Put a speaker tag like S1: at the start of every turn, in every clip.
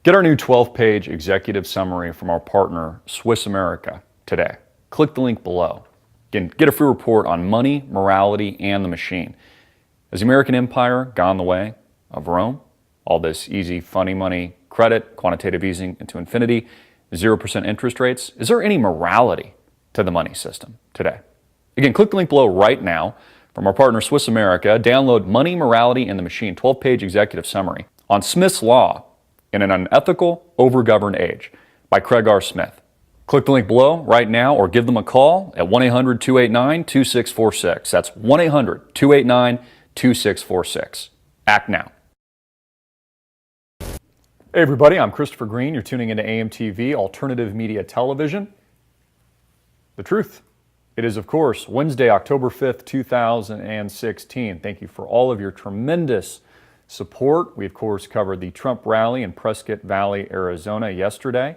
S1: Get our new 12-page executive summary from our partner, Swiss America, today. Click the link below. Again, get a free report on money, morality, and the machine. Has the American empire gone the way of Rome? All this easy, funny money, credit, quantitative easing into infinity, 0% interest rates. Is there any morality to the money system today? Again, click the link below right now from our partner, Swiss America. Download Money, Morality, and the Machine, 12-page executive summary on Smith's Law in an Unethical, Overgoverned Age by Craig R. Smith. Click the link below right now or give them a call at 1-800-289-2646. That's 1-800-289-2646. Act now. Hey everybody, I'm Christopher Green. You're tuning into AMTV, Alternative Media Television. The truth. It is, of course, Wednesday, October 5th, 2016. Thank you for all of your tremendous support. We, of course, covered the Trump rally in Prescott Valley, Arizona yesterday,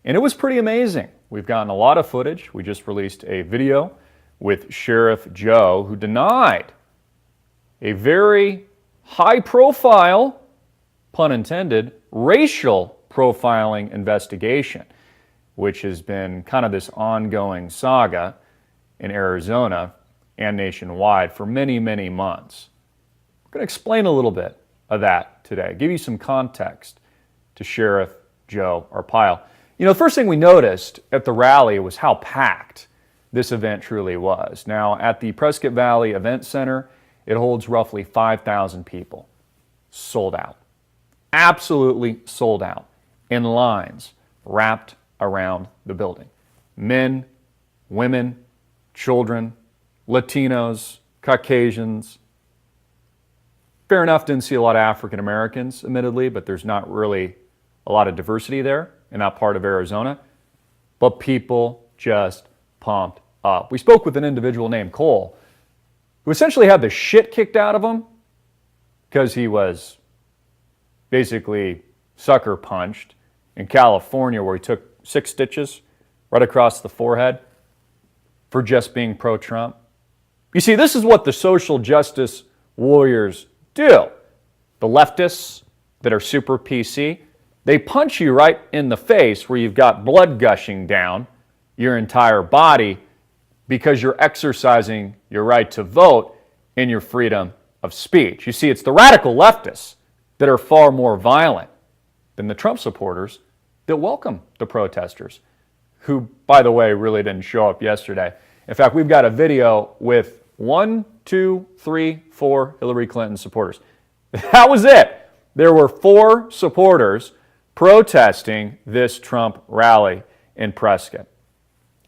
S1: and it was pretty amazing. We've gotten a lot of footage. We just released a video with Sheriff Joe, who denied a very high-profile, pun intended, racial profiling investigation, which has been kind of this ongoing saga in Arizona and nationwide for many, many months. We're going to explain a little bit of that today, give you some context to Sheriff Joe Arpaio. You know, the first thing we noticed at the rally was how packed this event truly was. Now, at the Prescott Valley Event Center, it holds roughly 5,000 people. Sold out. Absolutely sold out. In lines wrapped around the building. Men, women, children, Latinos, Caucasians. Fair enough, didn't see a lot of African Americans, admittedly, but there's not really a lot of diversity there in that part of Arizona. But people just pumped up. We spoke with an individual named Cole, who essentially had the shit kicked out of him because he was basically sucker punched in California, where he took 6 stitches right across the forehead for just being pro-Trump. You see, this is what the social justice warriors do. The leftists that are super PC, they punch you right in the face where you've got blood gushing down your entire body because you're exercising your right to vote and your freedom of speech. You see, it's the radical leftists that are far more violent than the Trump supporters that welcome the protesters, who, by the way, really didn't show up yesterday. In fact, we've got a video with 1, 2, 3, 4 Hillary Clinton supporters. That was it. There were 4 supporters protesting this Trump rally in Prescott.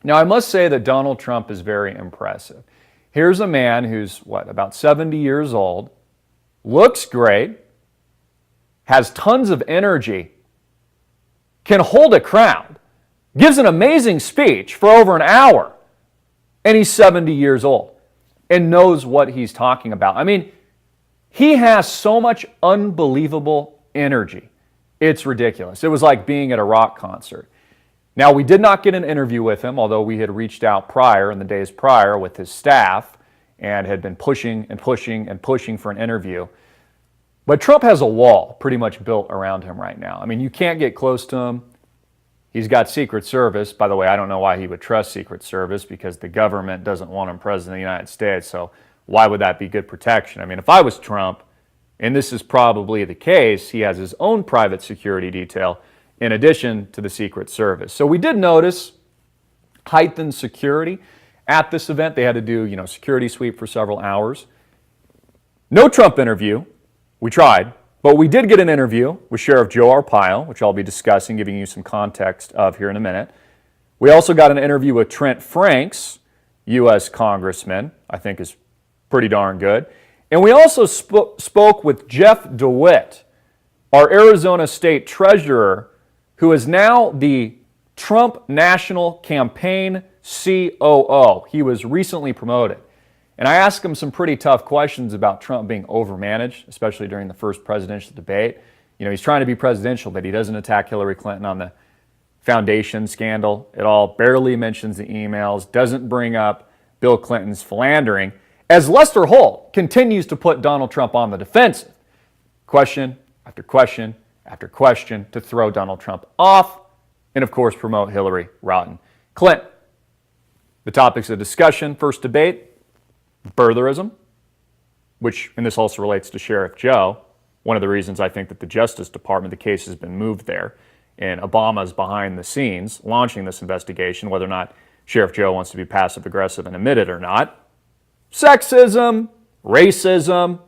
S1: Now, I must say that Donald Trump is very impressive. Here's a man who's, about 70 years old, looks great, has tons of energy, can hold a crowd, gives an amazing speech for over an hour, and he's 70 years old and knows what he's talking about. I mean, he has so much unbelievable energy. It's ridiculous. It was like being at a rock concert. Now, we did not get an interview with him, although we had reached out prior, in the days prior, with his staff and had been pushing and pushing and pushing for an interview. But Trump has a wall pretty much built around him right now. I mean, you can't get close to him. He's got Secret Service. By the way, I don't know why he would trust Secret Service, because the government doesn't want him president of the United States. So why would that be good protection? I mean, if I was Trump, and this is probably the case, he has his own private security detail in addition to the Secret Service. So we did notice heightened security at this event. They had to do, security sweep for several hours. No Trump interview. We tried. But we did get an interview with Sheriff Joe Arpaio, which I'll be discussing, giving you some context of here in a minute. We also got an interview with Trent Franks, U.S. Congressman, I think is pretty darn good. And we also spoke with Jeff DeWitt, our Arizona State Treasurer, who is now the Trump National Campaign COO. He was recently promoted. And I asked him some pretty tough questions about Trump being overmanaged, especially during the first presidential debate. He's trying to be presidential, but he doesn't attack Hillary Clinton on the foundation scandal at all, barely mentions the emails, doesn't bring up Bill Clinton's philandering, as Lester Holt continues to put Donald Trump on the defensive. Question after question after question to throw Donald Trump off and, of course, promote Hillary Rodham Clinton. The topics of discussion, first debate, birtherism, which, and this also relates to Sheriff Joe, one of the reasons I think that the Justice Department, the case has been moved there, and Obama's behind the scenes launching this investigation, whether or not Sheriff Joe wants to be passive-aggressive and admit it or not. Sexism, racism,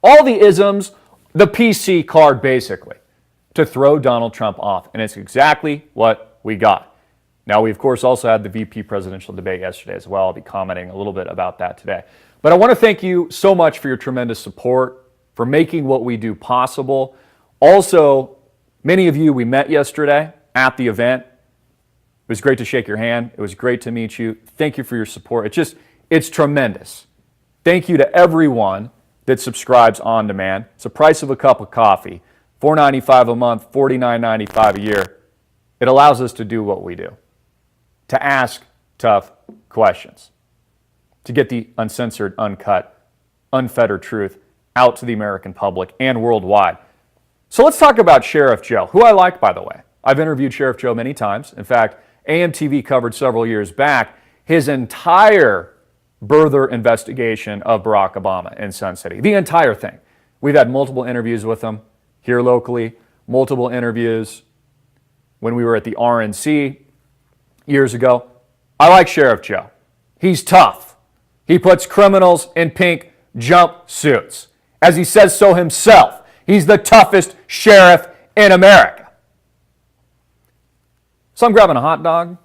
S1: all the isms, the PC card basically, to throw Donald Trump off. And it's exactly what we got. Now, we, of course, also had the VP presidential debate yesterday as well. I'll be commenting a little bit about that today. But I want to thank you so much for your tremendous support, for making what we do possible. Also, many of you we met yesterday at the event. It was great to shake your hand. It was great to meet you. Thank you for your support. It's tremendous. Thank you to everyone that subscribes on demand. It's the price of a cup of coffee, $4.95 a month, $49.95 a year. It allows us to do what we do, to ask tough questions, to get the uncensored, uncut, unfettered truth out to the American public and worldwide. So let's talk about Sheriff Joe, who I like, by the way. I've interviewed Sheriff Joe many times. In fact, AMTV covered several years back his entire birther investigation of Barack Obama in Sun City. The entire thing. We've had multiple interviews with him here locally, multiple interviews when we were at the RNC years ago. I like Sheriff Joe. He's tough. He puts criminals in pink jumpsuits. As he says so himself, he's the toughest sheriff in America. So I'm grabbing a hot dog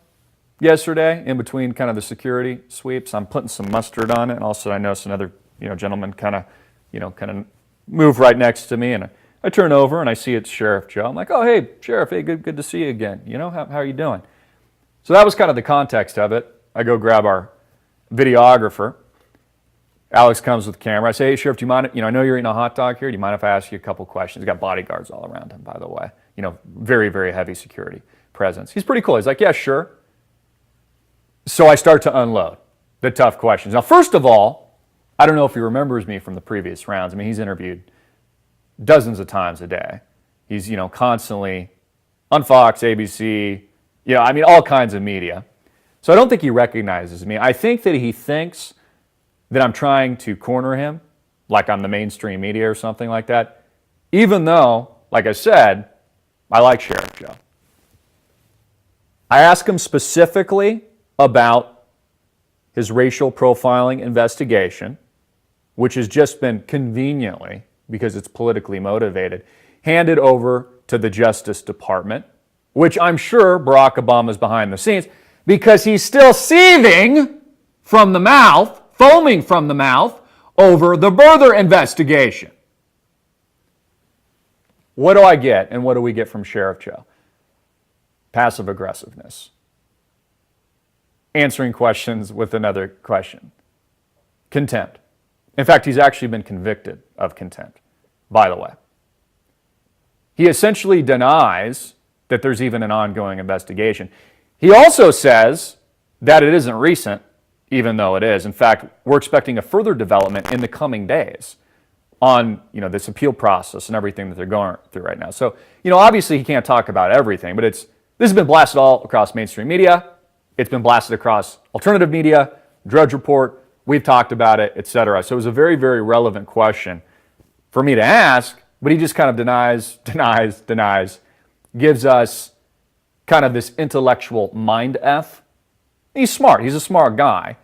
S1: yesterday in between kind of the security sweeps. I'm putting some mustard on it, and also I noticed another gentleman kind of move right next to me, and I turn over and I see it's Sheriff Joe. I'm like, oh, hey, Sheriff, hey, good to see you again. How are you doing? So that was kind of the context of it. I go grab our videographer. Alex comes with the camera. I say, hey, Sheriff, do you mind, I know you're eating a hot dog here. Do you mind if I ask you a couple questions? He's got bodyguards all around him, by the way. Very, very heavy security presence. He's pretty cool. He's like, yeah, sure. So I start to unload the tough questions. Now, first of all, I don't know if he remembers me from the previous rounds. I mean, he's interviewed dozens of times a day. He's, constantly on Fox, ABC, all kinds of media. So I don't think he recognizes me. I think that he thinks that I'm trying to corner him, like I'm the mainstream media or something like that, even though, like I said, I like Sheriff Joe. I asked him specifically about his racial profiling investigation, which has just been conveniently, because it's politically motivated, handed over to the Justice Department, which I'm sure Barack Obama is behind the scenes, because he's still seething from the mouth, foaming from the mouth, over the birther investigation. What do I get, and what do we get from Sheriff Joe? Passive aggressiveness. Answering questions with another question. Contempt. In fact, he's actually been convicted of contempt, by the way. He essentially denies that there's even an ongoing investigation. He also says that it isn't recent, even though it is. In fact, we're expecting a further development in the coming days on this appeal process and everything that they're going through right now. So, obviously he can't talk about everything, but this has been blasted all across mainstream media. It's been blasted across alternative media, Drudge Report. We've talked about it, etc. So it was a very, very relevant question for me to ask, but he just kind of denies, gives us kind of this intellectual mind F. He's smart. He's a smart guy.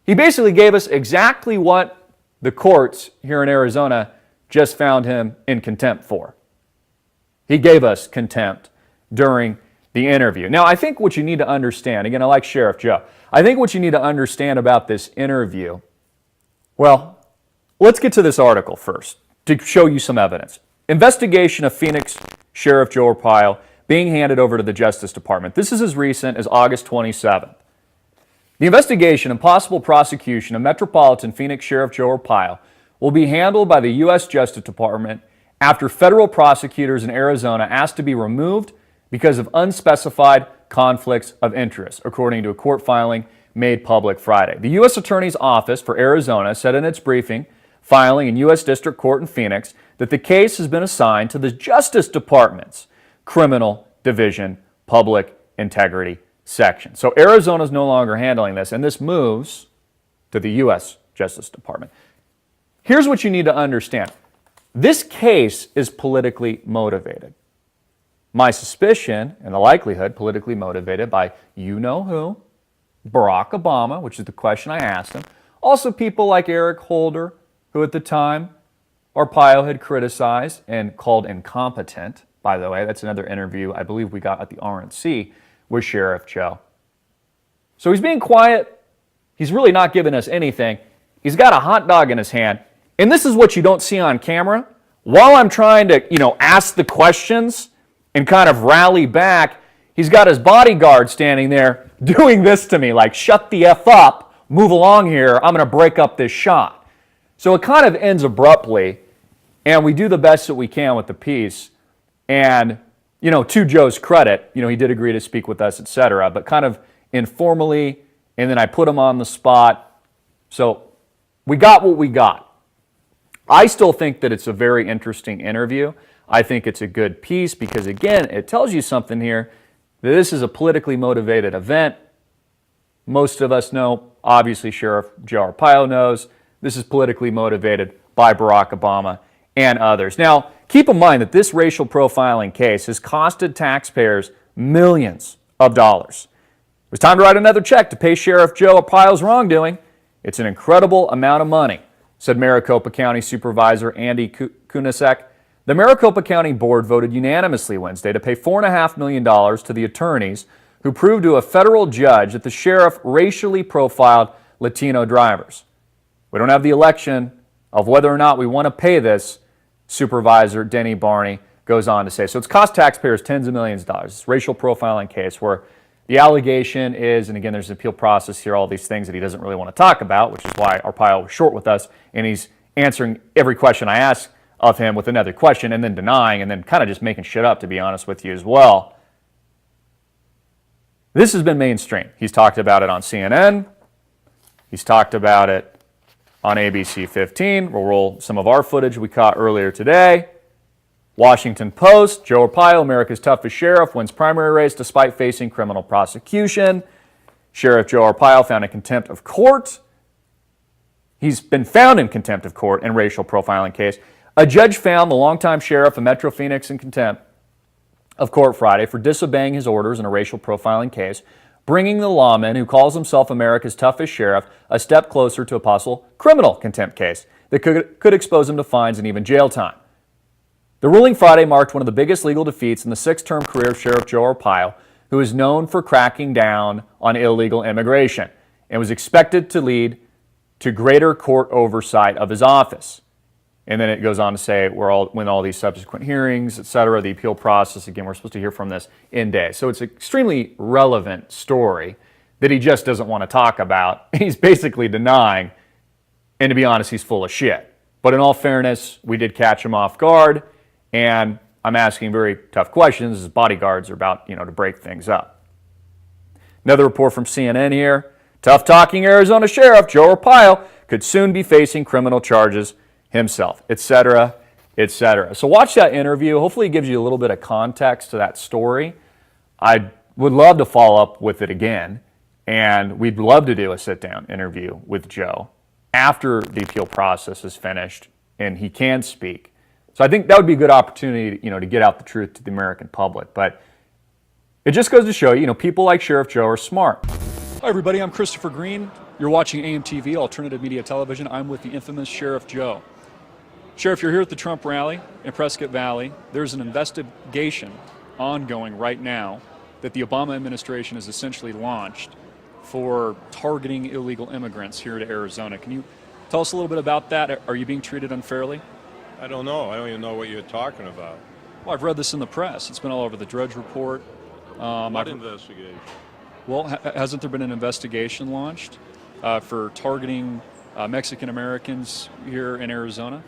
S1: He basically gave us exactly what the courts here in Arizona just found him in contempt for. He gave us contempt during the interview. Now, I think what you need to understand, again, I like Sheriff Joe. I think what you need to understand about this interview, well, let's get to this article first to show you some evidence. Investigation of Phoenix Sheriff Joe Arpaio being handed over to the Justice Department. This is as recent as August 27th. The investigation and possible prosecution of Metropolitan Phoenix Sheriff Joe Arpaio will be handled by the U.S. Justice Department after federal prosecutors in Arizona asked to be removed because of unspecified conflicts of interest, according to a court filing made public Friday. The U.S. Attorney's Office for Arizona said in its briefing filing in U.S. District Court in Phoenix that the case has been assigned to the Justice Department's Criminal Division Public Integrity Section. So Arizona is no longer handling this, and this moves to the U.S. Justice Department. Here's what you need to understand. This case is politically motivated. My suspicion and the likelihood politically motivated by you-know-who, Barack Obama, which is the question I asked him. Also people like Eric Holder, who at the time Arpaio had criticized and called incompetent. By the way, that's another interview I believe we got at the RNC with Sheriff Joe. So he's being quiet. He's really not giving us anything. He's got a hot dog in his hand. And this is what you don't see on camera. While I'm trying to, ask the questions and kind of rally back, he's got his bodyguard standing there doing this to me, like, shut the F up, move along here, I'm going to break up this shot. So it kind of ends abruptly, and we do the best that we can with the piece. And, to Joe's credit, he did agree to speak with us, etc., but kind of informally, and then I put him on the spot. So we got what we got. I still think that it's a very interesting interview. I think it's a good piece because, again, it tells you something here that this is a politically motivated event. Most of us know, obviously Sheriff Joe Arpaio knows, this is politically motivated by Barack Obama and others. Now, keep in mind that this racial profiling case has costed taxpayers millions of dollars. It was time to write another check to pay Sheriff Joe Arpaio's wrongdoing. It's an incredible amount of money, said Maricopa County Supervisor Andy Kunasek. The Maricopa County Board voted unanimously Wednesday to pay $4.5 million to the attorneys who proved to a federal judge that the sheriff racially profiled Latino drivers. We don't have the election of whether or not we want to pay this, Supervisor Denny Barney goes on to say. So it's cost taxpayers tens of millions of dollars. This racial profiling case where the allegation is, and again, there's an appeal process here, all these things that he doesn't really want to talk about, which is why Arpaio was short with us, and he's answering every question I ask of him with another question and then denying and then kind of just making shit up, to be honest with you as well. This has been mainstream. He's talked about it on CNN. He's talked about it on ABC 15. We'll roll some of our footage we caught earlier today. Washington Post, Joe Arpaio, America's toughest sheriff, wins primary race despite facing criminal prosecution. Sheriff Joe Arpaio found in contempt of court. He's been found in contempt of court in racial profiling case. A judge found the longtime sheriff of Metro Phoenix in contempt of court Friday for disobeying his orders in a racial profiling case, bringing the lawman who calls himself America's toughest sheriff a step closer to a possible criminal contempt case that could expose him to fines and even jail time. The ruling Friday marked one of the biggest legal defeats in the six-term career of Sheriff Joe Arpaio, who is known for cracking down on illegal immigration and was expected to lead to greater court oversight of his office. And then it goes on to say when all these subsequent hearings, et cetera, the appeal process, again, we're supposed to hear from this in days. So it's an extremely relevant story that he just doesn't want to talk about. He's basically denying, and to be honest, he's full of shit. But in all fairness, we did catch him off guard, and I'm asking very tough questions. His bodyguards are about, to break things up. Another report from CNN here. Tough-talking Arizona Sheriff Joe Arpaio could soon be facing criminal charges himself, etc., etc. So watch that interview. Hopefully it gives you a little bit of context to that story. I would love to follow up with it again, and we'd love to do a sit-down interview with Joe after the appeal process is finished and he can speak. So I think that would be a good opportunity, to get out the truth to the American public. But it just goes to show you, people like Sheriff Joe are smart. Hi, everybody. I'm Christopher Green. You're watching AMTV, Alternative Media Television. I'm with the infamous Sheriff Joe. Sheriff, you're here at the Trump rally in Prescott Valley. There's an investigation ongoing right now that the Obama administration has essentially launched for targeting illegal immigrants here to Arizona. Can you tell us a little bit about that? Are you being treated unfairly?
S2: I don't know. I don't even know what you're talking about.
S1: Well, I've read this in the press. It's been all over the Drudge Report.
S2: What investigation?
S1: Well, hasn't there been an investigation launched for targeting Mexican Americans here in Arizona?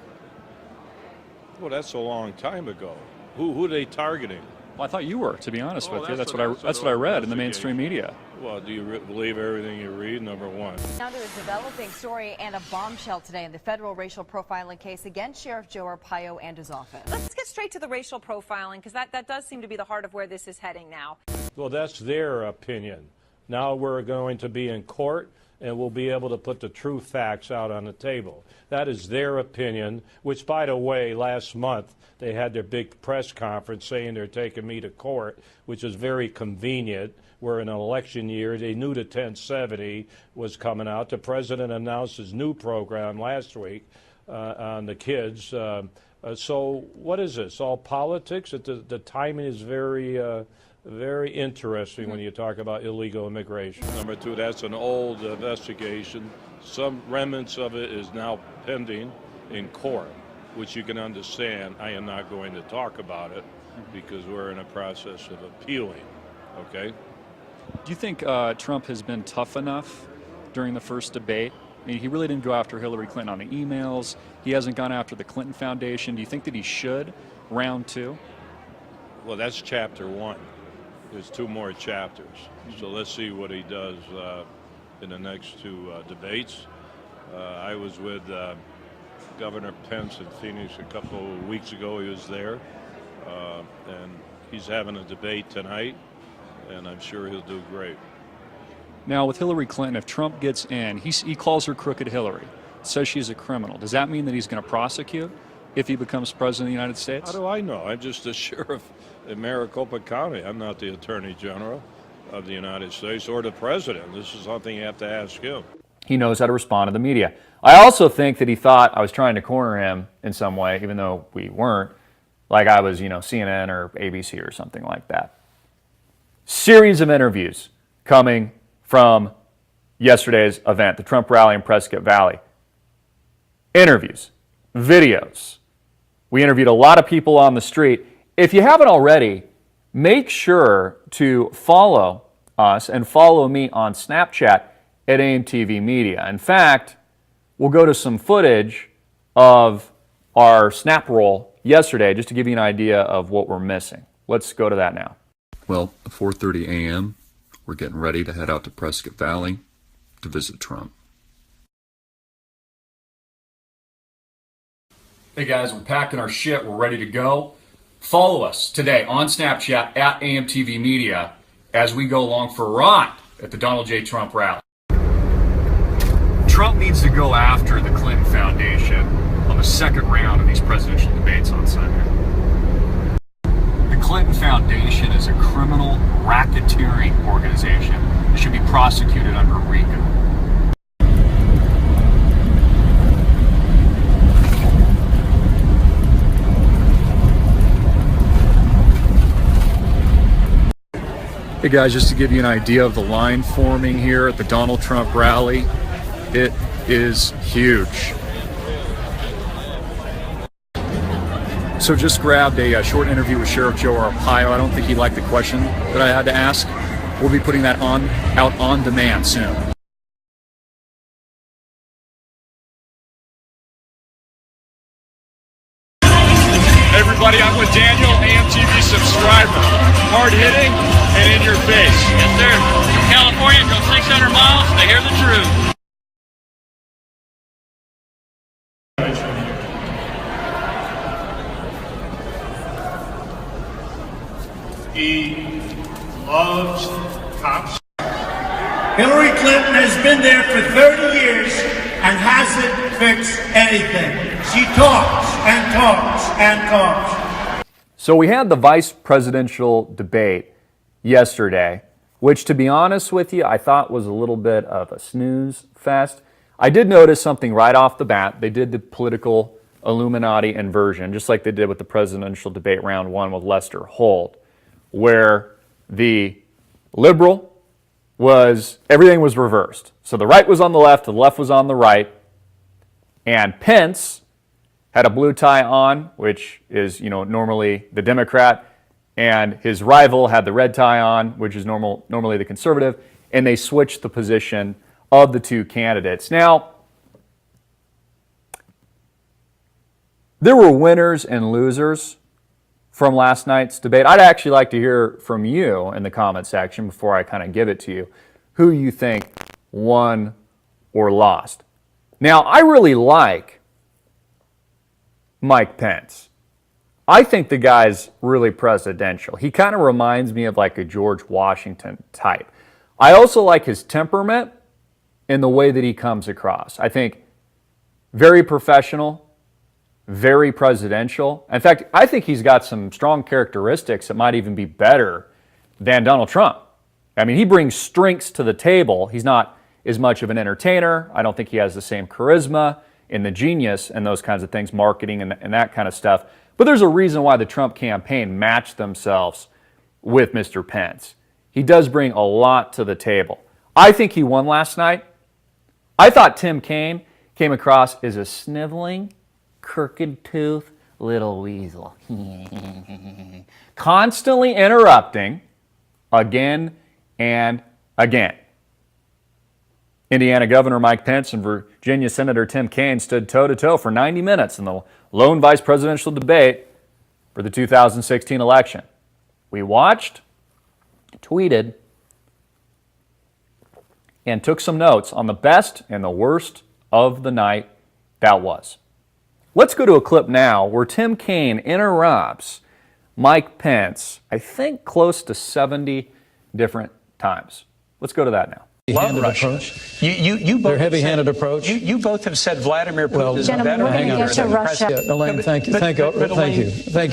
S2: Well, that's a long time ago. Who are they targeting?
S1: Well, I thought you were, to be honest with you. That's what I read in the mainstream media.
S2: Well, do you believe everything you read, number one?
S3: Now to a developing story and a bombshell today in the federal racial profiling case against Sheriff Joe Arpaio and his office.
S4: Let's get straight to the racial profiling, because that does seem to be the heart of where this is heading now.
S2: Well, that's their opinion. Now we're going to be in court, and we'll be able to put the true facts out on the table. That is their opinion, which, by the way, last month they had their big press conference saying they're taking me to court, which is very convenient. We're in an election year. They knew the 1070 was coming out. The president announced his new program last week on the kids. So what is this, all politics? The timing is very interesting when you talk about illegal immigration. Number two, that's an old investigation. Some remnants of it is now pending in court, which you can understand. I am not going to talk about it because we're in a process of appealing, okay?
S1: Do you think Trump has been tough enough during the first debate? I mean, he really didn't go after Hillary Clinton on the emails. He hasn't gone after the Clinton Foundation. Do you think that he should, round two?
S2: Well, that's chapter one. There's two more chapters. So let's see what he does in the next two debates. I was with Governor Pence in Phoenix a couple of weeks ago. He was there. And he's having a debate tonight, and I'm sure he'll do great.
S1: Now, with Hillary Clinton, if Trump gets in, he calls her Crooked Hillary, says she's a criminal. Does that mean that he's going to prosecute if he becomes president of the United States?
S2: How do I know? I'm just a sheriff in Maricopa County. I'm not the Attorney General of the United States or the president. This is something you have to ask him.
S1: He knows how to respond to the media. I also think that he thought I was trying to corner him in some way, even though we weren't, like I was, CNN or ABC or something like that. Series of interviews coming from yesterday's event, the Trump rally in Prescott Valley. Interviews, videos. We interviewed a lot of people on the street. If you haven't already, make sure to follow us and follow me on Snapchat at AMTV Media. In fact, we'll go to some footage of our snap roll yesterday just to give you an idea of what we're missing. Let's go to that now.
S5: Well, 4:30 a.m., we're getting ready to head out to Prescott Valley to visit Trump.
S1: Hey guys, we're packing our shit. We're ready to go. Follow us today on Snapchat at AMTV Media as we go along for a ride at the Donald J. Trump rally. Trump needs to go after the Clinton Foundation on the second round of these presidential debates on Sunday. The Clinton Foundation is a criminal racketeering organization that should be prosecuted under RICO. Hey guys, just to give you an idea of the line forming here at the Donald Trump rally, it is huge. So just grabbed a short interview with Sheriff Joe Arpaio. I don't think he liked the question that I had to ask. We'll be putting that out on demand soon.
S6: Hey everybody, I'm with Daniel, AMTV subscriber. Hard hitting and in your face. Yes, sir. From California, go 600 miles to hear the truth.
S7: He loves cops. Hillary Clinton has been there for 30 years and hasn't fixed anything. She talks and talks and talks.
S1: So we had the vice presidential debate yesterday, which, to be honest with you, I thought was a little bit of a snooze fest. I did notice something right off the bat. They did the political Illuminati inversion, just like they did with the presidential debate round one with Lester Holt, where the liberal everything was reversed. So the right was on the left was on the right, and Pence had a blue tie on, which is, normally the Democrat, and his rival had the red tie on, which is normally the conservative, and they switched the position of the two candidates. Now, there were winners and losers from last night's debate? I'd actually like to hear from you in the comment section before I kind of give it to you, who you think won or lost. Now, I really like Mike Pence. I think the guy's really presidential. He kind of reminds me of like a George Washington type. I also like his temperament and the way that he comes across. I think very professional, very presidential. In fact, I think he's got some strong characteristics that might even be better than Donald Trump. I mean, he brings strengths to the table. He's not as much of an entertainer. I don't think he has the same charisma and the genius and those kinds of things, marketing and that kind of stuff. But there's a reason why the Trump campaign matched themselves with Mr. Pence. He does bring a lot to the table. I think he won last night. I thought Tim Kaine came across as a sniveling, crooked-toothed little weasel. Constantly interrupting again and again. Indiana Governor Mike Pence and Virginia Senator Tim Kaine stood toe-to-toe for 90 minutes in the lone vice presidential debate for the 2016 election. We watched, tweeted, and took some notes on the best and the worst of the night that was. Let's go to a clip now where Tim Kaine interrupts Mike Pence, I think close to 70 different times. Let's go to that now.
S8: Love Russia. You both
S9: their heavy-handed approach.
S8: You both have said Vladimir Putin is a better leader
S9: than
S8: the president.
S9: Elaine, thank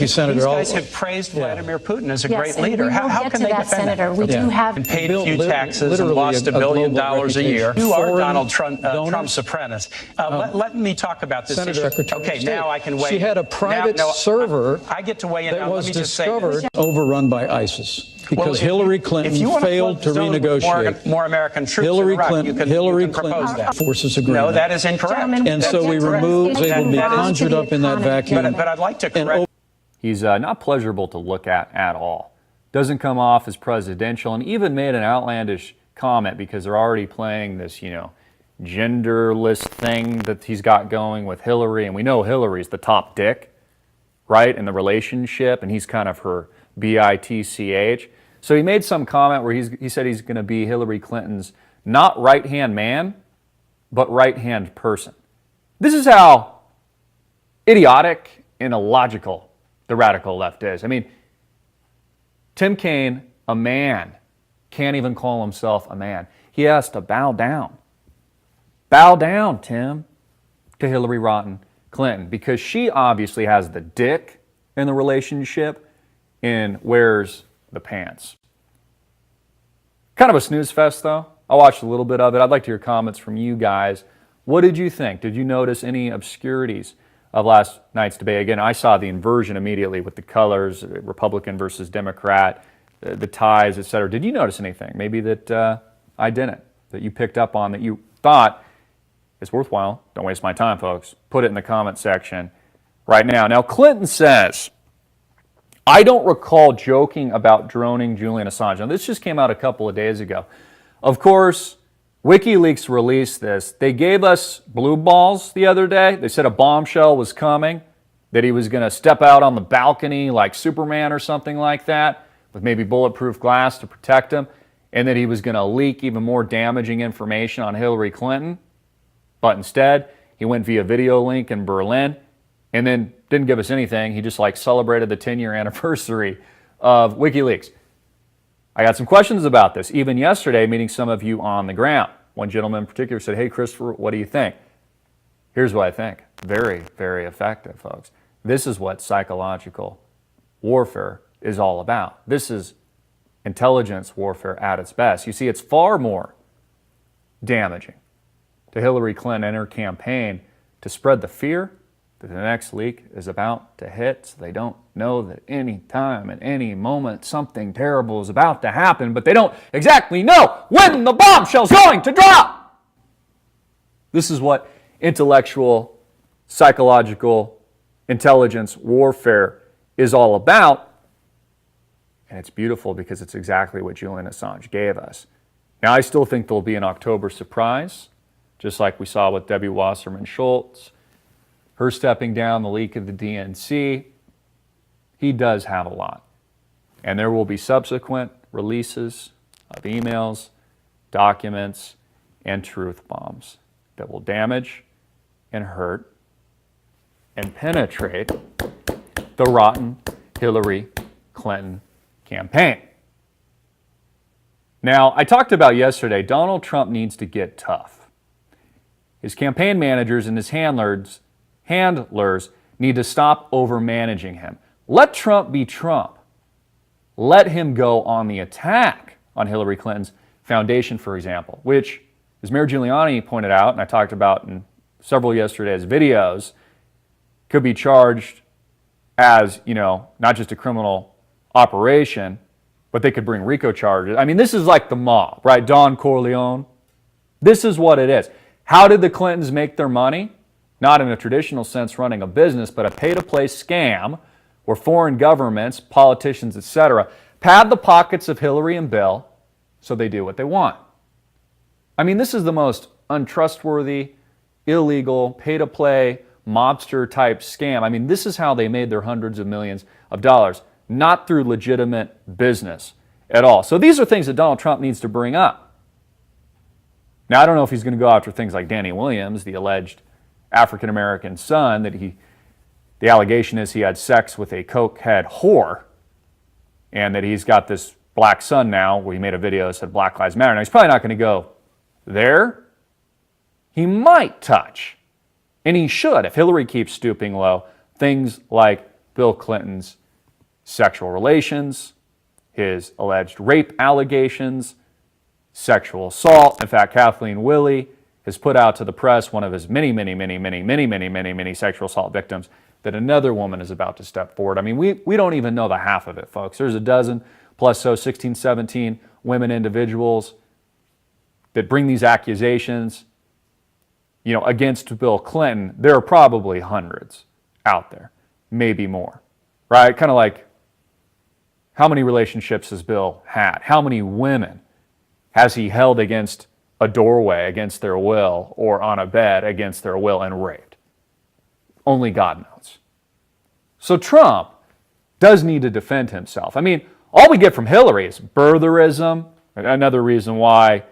S9: you, Senator.
S8: These guys have praised Vladimir Putin as a great leader. How can they defend
S10: Senator? We do have
S8: and paid a few taxes and lost $1 billion a year. You are Donald Trump's apprentice. Let me talk about this
S9: Senator,
S8: issue.
S9: Okay,
S8: now I can weigh.
S9: She had a private server
S8: I get to weigh in.
S9: that
S8: Now,
S9: was
S8: let me just say
S9: discovered overrun by ISIS because Hillary Clinton failed to renegotiate.
S8: More American troops in Iraq.
S9: Hillary Clinton forces agreement.
S8: No, that is incorrect.
S9: And so we removed, able to be conjured up in that vacuum.
S8: But I'd like to correct.
S1: He's not pleasurable to look at all. Doesn't come off as presidential, and even made an outlandish comment because they're already playing this, genderless thing that he's got going with Hillary, and we know Hillary's the top dick, right, in the relationship, and he's kind of her bitch. So he made some comment where he said he's going to be Hillary Clinton's not right-hand man, but right-hand person. This is how idiotic and illogical the radical left is. I mean, Tim Kaine, a man, can't even call himself a man. He has to bow down. Bow down, Tim, to Hillary Rotten Clinton, because she obviously has the dick in the relationship and wears the pants. Kind of a snooze fest, though. I watched a little bit of it. I'd like to hear comments from you guys. What did you think? Did you notice any obscurities of last night's debate? Again, I saw the inversion immediately with the colors, Republican versus Democrat, the ties, etc. Did you notice anything maybe that I didn't, that you picked up on, that you thought is worthwhile? Don't waste my time, folks. Put it in the comment section right now. Now, Clinton says, I don't recall joking about droning Julian Assange. Now, this just came out a couple of days ago. Of course, WikiLeaks released this. They gave us blue balls the other day. They said a bombshell was coming, that he was going to step out on the balcony like Superman or something like that, with maybe bulletproof glass to protect him, and that he was going to leak even more damaging information on Hillary Clinton. But instead, he went via video link in Berlin and then didn't give us anything. He just celebrated the 10-year anniversary of WikiLeaks. I got some questions about this, even yesterday, meeting some of you on the ground. One gentleman in particular said, hey, Christopher, what do you think? Here's what I think. Very, very effective, folks. This is what psychological warfare is all about. This is intelligence warfare at its best. You see, it's far more damaging to Hillary Clinton and her campaign to spread the fear that the next leak is about to hit, so they don't know that any time, at any moment, something terrible is about to happen, but they don't exactly know when the bombshell's going to drop. This is what intellectual, psychological, intelligence warfare is all about, and it's beautiful because it's exactly what Julian Assange gave us. Now, I still think there'll be an October surprise, just like we saw with Debbie Wasserman Schultz, her stepping down, the leak of the DNC. He does have a lot. And there will be subsequent releases of emails, documents, and truth bombs that will damage and hurt and penetrate the rotten Hillary Clinton campaign. Now, I talked about yesterday, Donald Trump needs to get tough. His campaign managers and his handlers need to stop over-managing him. Let Trump be Trump. Let him go on the attack on Hillary Clinton's foundation, for example, which, as Mayor Giuliani pointed out, and I talked about in several yesterday's videos, could be charged as, not just a criminal operation, but they could bring RICO charges. I mean, this is like the mob, right? Don Corleone. This is what it is. How did the Clintons make their money? Not in a traditional sense running a business, but a pay-to-play scam where foreign governments, politicians, etc., pad the pockets of Hillary and Bill so they do what they want. I mean, this is the most untrustworthy, illegal, pay-to-play, mobster-type scam. I mean, this is how they made their hundreds of millions of dollars, not through legitimate business at all. So these are things that Donald Trump needs to bring up. Now, I don't know if he's going to go after things like Danny Williams, the alleged African-American son, the allegation is he had sex with a cokehead whore, and that he's got this black son now, where he made a video that said Black Lives Matter. Now, he's probably not going to go there. He might touch, and he should, if Hillary keeps stooping low, things like Bill Clinton's sexual relations, his alleged rape allegations, sexual assault. In fact, Kathleen Willey has put out to the press one of his many sexual assault victims that another woman is about to step forward. I mean, we don't even know the half of it, folks. There's a dozen plus 16, 17 women individuals that bring these accusations, against Bill Clinton. There are probably hundreds out there, maybe more, right? Kind of like, how many relationships has Bill had? How many women has he held against a doorway against their will or on a bed against their will and raped? Only God knows. So Trump does need to defend himself. I mean, all we get from Hillary is birtherism. Another reason why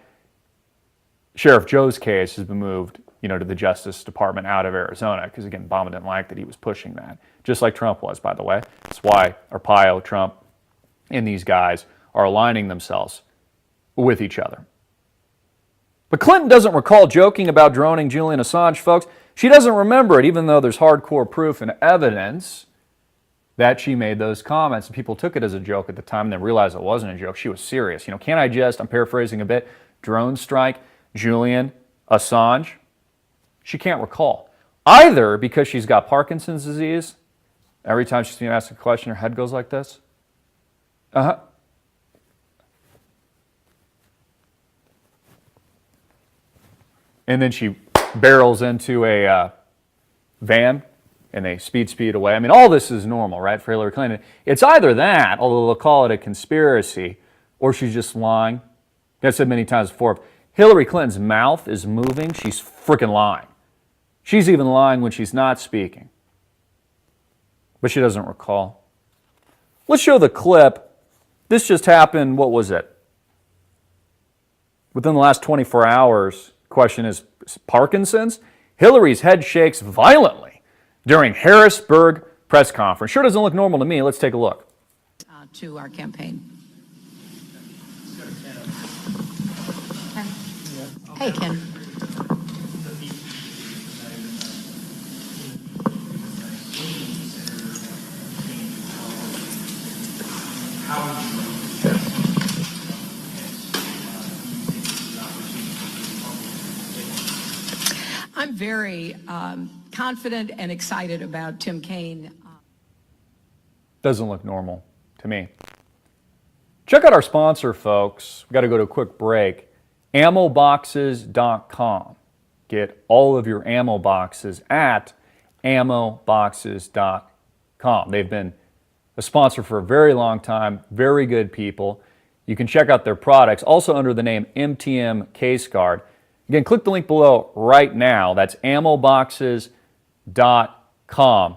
S1: Sheriff Joe's case has been moved, to the Justice Department out of Arizona, because again, Obama didn't like that he was pushing that, just like Trump was, by the way. That's why Arpaio, Trump, and these guys are aligning themselves with each other. But Clinton doesn't recall joking about droning Julian Assange, folks. She doesn't remember it, even though there's hardcore proof and evidence that she made those comments. And people took it as a joke at the time and then realized it wasn't a joke. She was serious. Can't I just, I'm paraphrasing a bit, drone strike Julian Assange? She can't recall. Either because she's got Parkinson's disease. Every time she's being asked a question, her head goes like this. And then she barrels into a van and they speed away. I mean, all this is normal, right, for Hillary Clinton. It's either that, although they'll call it a conspiracy, or she's just lying. I've said many times before, if Hillary Clinton's mouth is moving, she's freaking lying. She's even lying when she's not speaking. But she doesn't recall. Let's show the clip. This just happened, what was it? Within the last 24 hours. Question is, Parkinson's? Hillary's head shakes violently during Harrisburg press conference. Sure doesn't look normal to me. Let's take a look.
S10: To our campaign. Hey, Ken. I'm very confident and excited about Tim Kaine.
S1: Doesn't look normal to me. Check out our sponsor, folks. We've got to go to a quick break. Ammoboxes.com. Get all of your ammo boxes at ammoboxes.com. They've been a sponsor for a very long time. Very good people. You can check out their products also under the name MTM Case Guard. Again, click the link below right now. That's ammoboxes.com.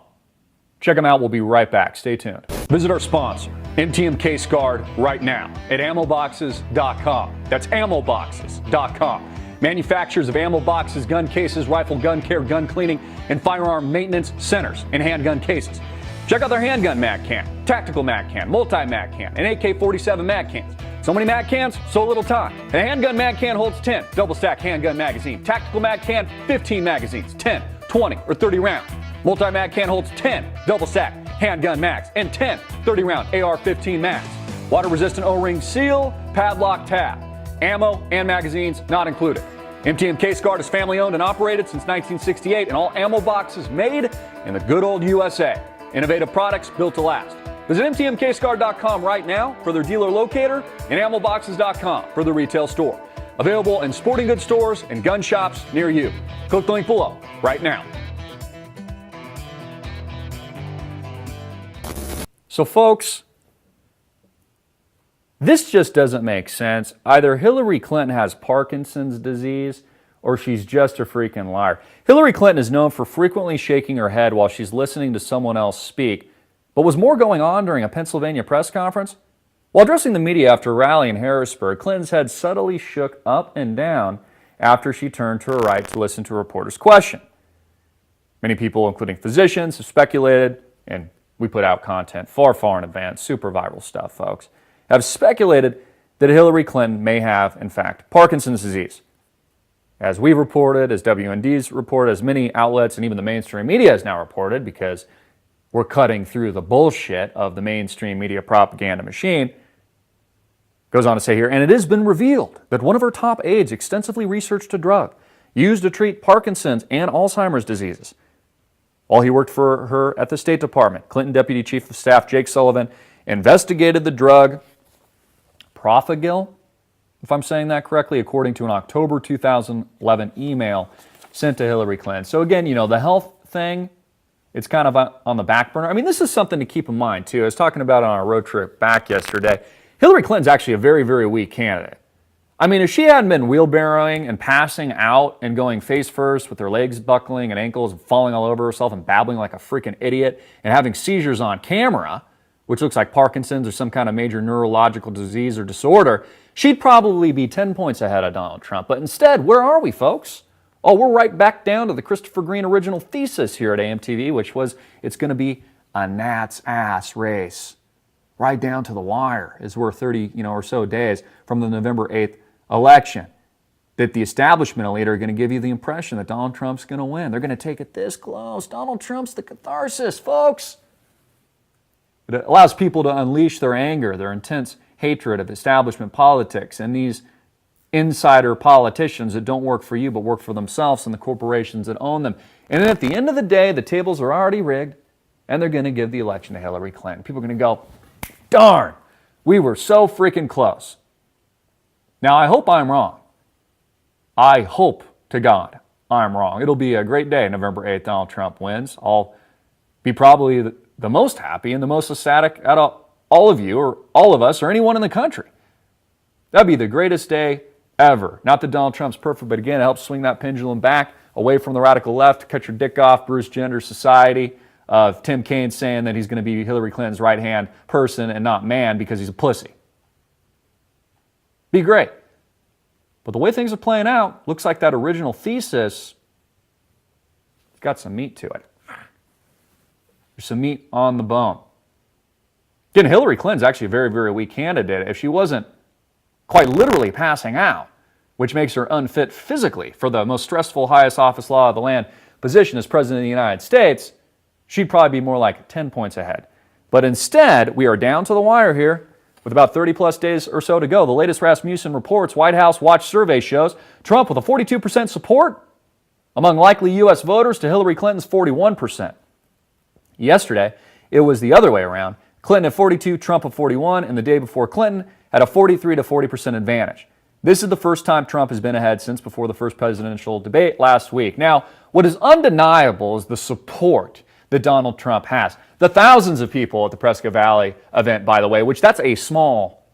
S1: Check them out. We'll be right back. Stay tuned. Visit our sponsor, MTM Case Guard, right now at ammoboxes.com. That's ammoboxes.com. Manufacturers of ammo boxes, gun cases, rifle gun care, gun cleaning, and firearm maintenance centers and handgun cases. Check out their handgun mag can, tactical mag can, multi-mag can, and AK-47 mag cans. So many mag cans, so little time. And a handgun mag can holds 10 double-stack handgun magazine. Tactical mag can, 15 magazines, 10, 20, or 30 rounds. Multi-mag can holds 10 double-stack handgun mags and 10 30-round AR-15 mags. Water-resistant O-ring seal, padlock tab. Ammo and magazines not included. MTM Case Guard is family owned and operated since 1968, and all ammo boxes made in the good old USA. Innovative products built to last. Visit MTMCaseGuard.com right now for their dealer locator and AmmoBoxes.com for the retail store. Available in sporting goods stores and gun shops near you. Click the link below right now. So folks, this just doesn't make sense. Either Hillary Clinton has Parkinson's disease or she's just a freaking liar. Hillary Clinton is known for frequently shaking her head while she's listening to someone else speak. But was more going on during a Pennsylvania press conference? While addressing the media after a rally in Harrisburg, Clinton's head subtly shook up and down after she turned to her right to listen to a reporter's question. Many people, including physicians, have speculated, and we put out content far, far in advance, super viral stuff, folks, have speculated that Hillary Clinton may have, in fact, Parkinson's disease. As we've reported, as WND's reported, as many outlets and even the mainstream media has now reported, because we're cutting through the bullshit of the mainstream media propaganda machine, goes on to say here, and it has been revealed that one of her top aides extensively researched a drug used to treat Parkinson's and Alzheimer's diseases. While he worked for her at the State Department, Clinton Deputy Chief of Staff Jake Sullivan investigated the drug Profigil, if I'm saying that correctly, according to an October 2011 email sent to Hillary Clinton. So again, you know, the health thing, it's kind of on the back burner. I mean, this is something to keep in mind, too. I was talking about it on our road trip back yesterday. Hillary Clinton's actually a very, very weak candidate. I mean, if she hadn't been wheelbarrowing and passing out and going face first with her legs buckling and ankles and falling all over herself and babbling like a freaking idiot and having seizures on camera, which looks like Parkinson's or some kind of major neurological disease or disorder, she'd probably be 10 points ahead of Donald Trump. But instead, where are we, folks? Oh, we're right back down to the Christopher Green original thesis here at AMTV, which was it's going to be a gnat's ass race. Right down to the wire, as we're 30 or so days from the November 8th election. That the establishment elite are going to give you the impression that Donald Trump's going to win. They're going to take it this close. Donald Trump's the catharsis, folks. It allows people to unleash their anger, their intense hatred of establishment politics and these insider politicians that don't work for you but work for themselves and the corporations that own them. And then at the end of the day, the tables are already rigged and they're going to give the election to Hillary Clinton. People are going to go, darn, we were so freaking close. Now, I hope I'm wrong. I hope to God I'm wrong. It'll be a great day, November 8th, Donald Trump wins. I'll be probably the most happy and the most ecstatic out of all of you or all of us or anyone in the country. That'd be the greatest day ever. Not that Donald Trump's perfect, but again, it helps swing that pendulum back away from the radical left, cut your dick off, Bruce Jenner society of Tim Kaine saying that he's going to be Hillary Clinton's right-hand person and not man because he's a pussy. Be great. But the way things are playing out, looks like that original thesis got some meat to it. There's some meat on the bone. Again, Hillary Clinton's actually a very, very weak candidate. If she wasn't quite literally passing out, which makes her unfit physically for the most stressful, highest office law of the land position as President of the United States, she'd probably be more like 10 points ahead. But instead, we are down to the wire here with about 30 plus days or so to go. The latest Rasmussen reports, White House Watch survey shows Trump with a 42% support among likely U.S. voters to Hillary Clinton's 41%. Yesterday, it was the other way around. Clinton at 42, Trump at 41, and the day before Clinton had a 43 to 40% advantage. This is the first time Trump has been ahead since before the first presidential debate last week. Now, what is undeniable is the support that Donald Trump has. The thousands of people at the Prescott Valley event, by the way, which that's a small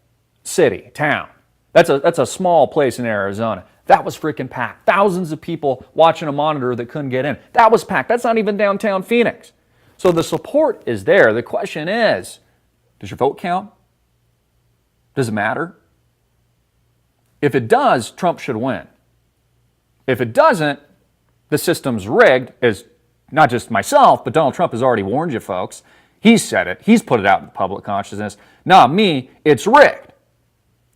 S1: city, town. That's a small place in Arizona. That was freaking packed. Thousands of people watching a monitor that couldn't get in. That was packed. That's not even downtown Phoenix. So the support is there. The question is, Does your vote count? Does it matter? If it does, Trump should win. If it doesn't, the system's rigged, as not just myself, but Donald Trump has already warned you folks. He's said it. He's put it out in the public consciousness. Not me. It's rigged.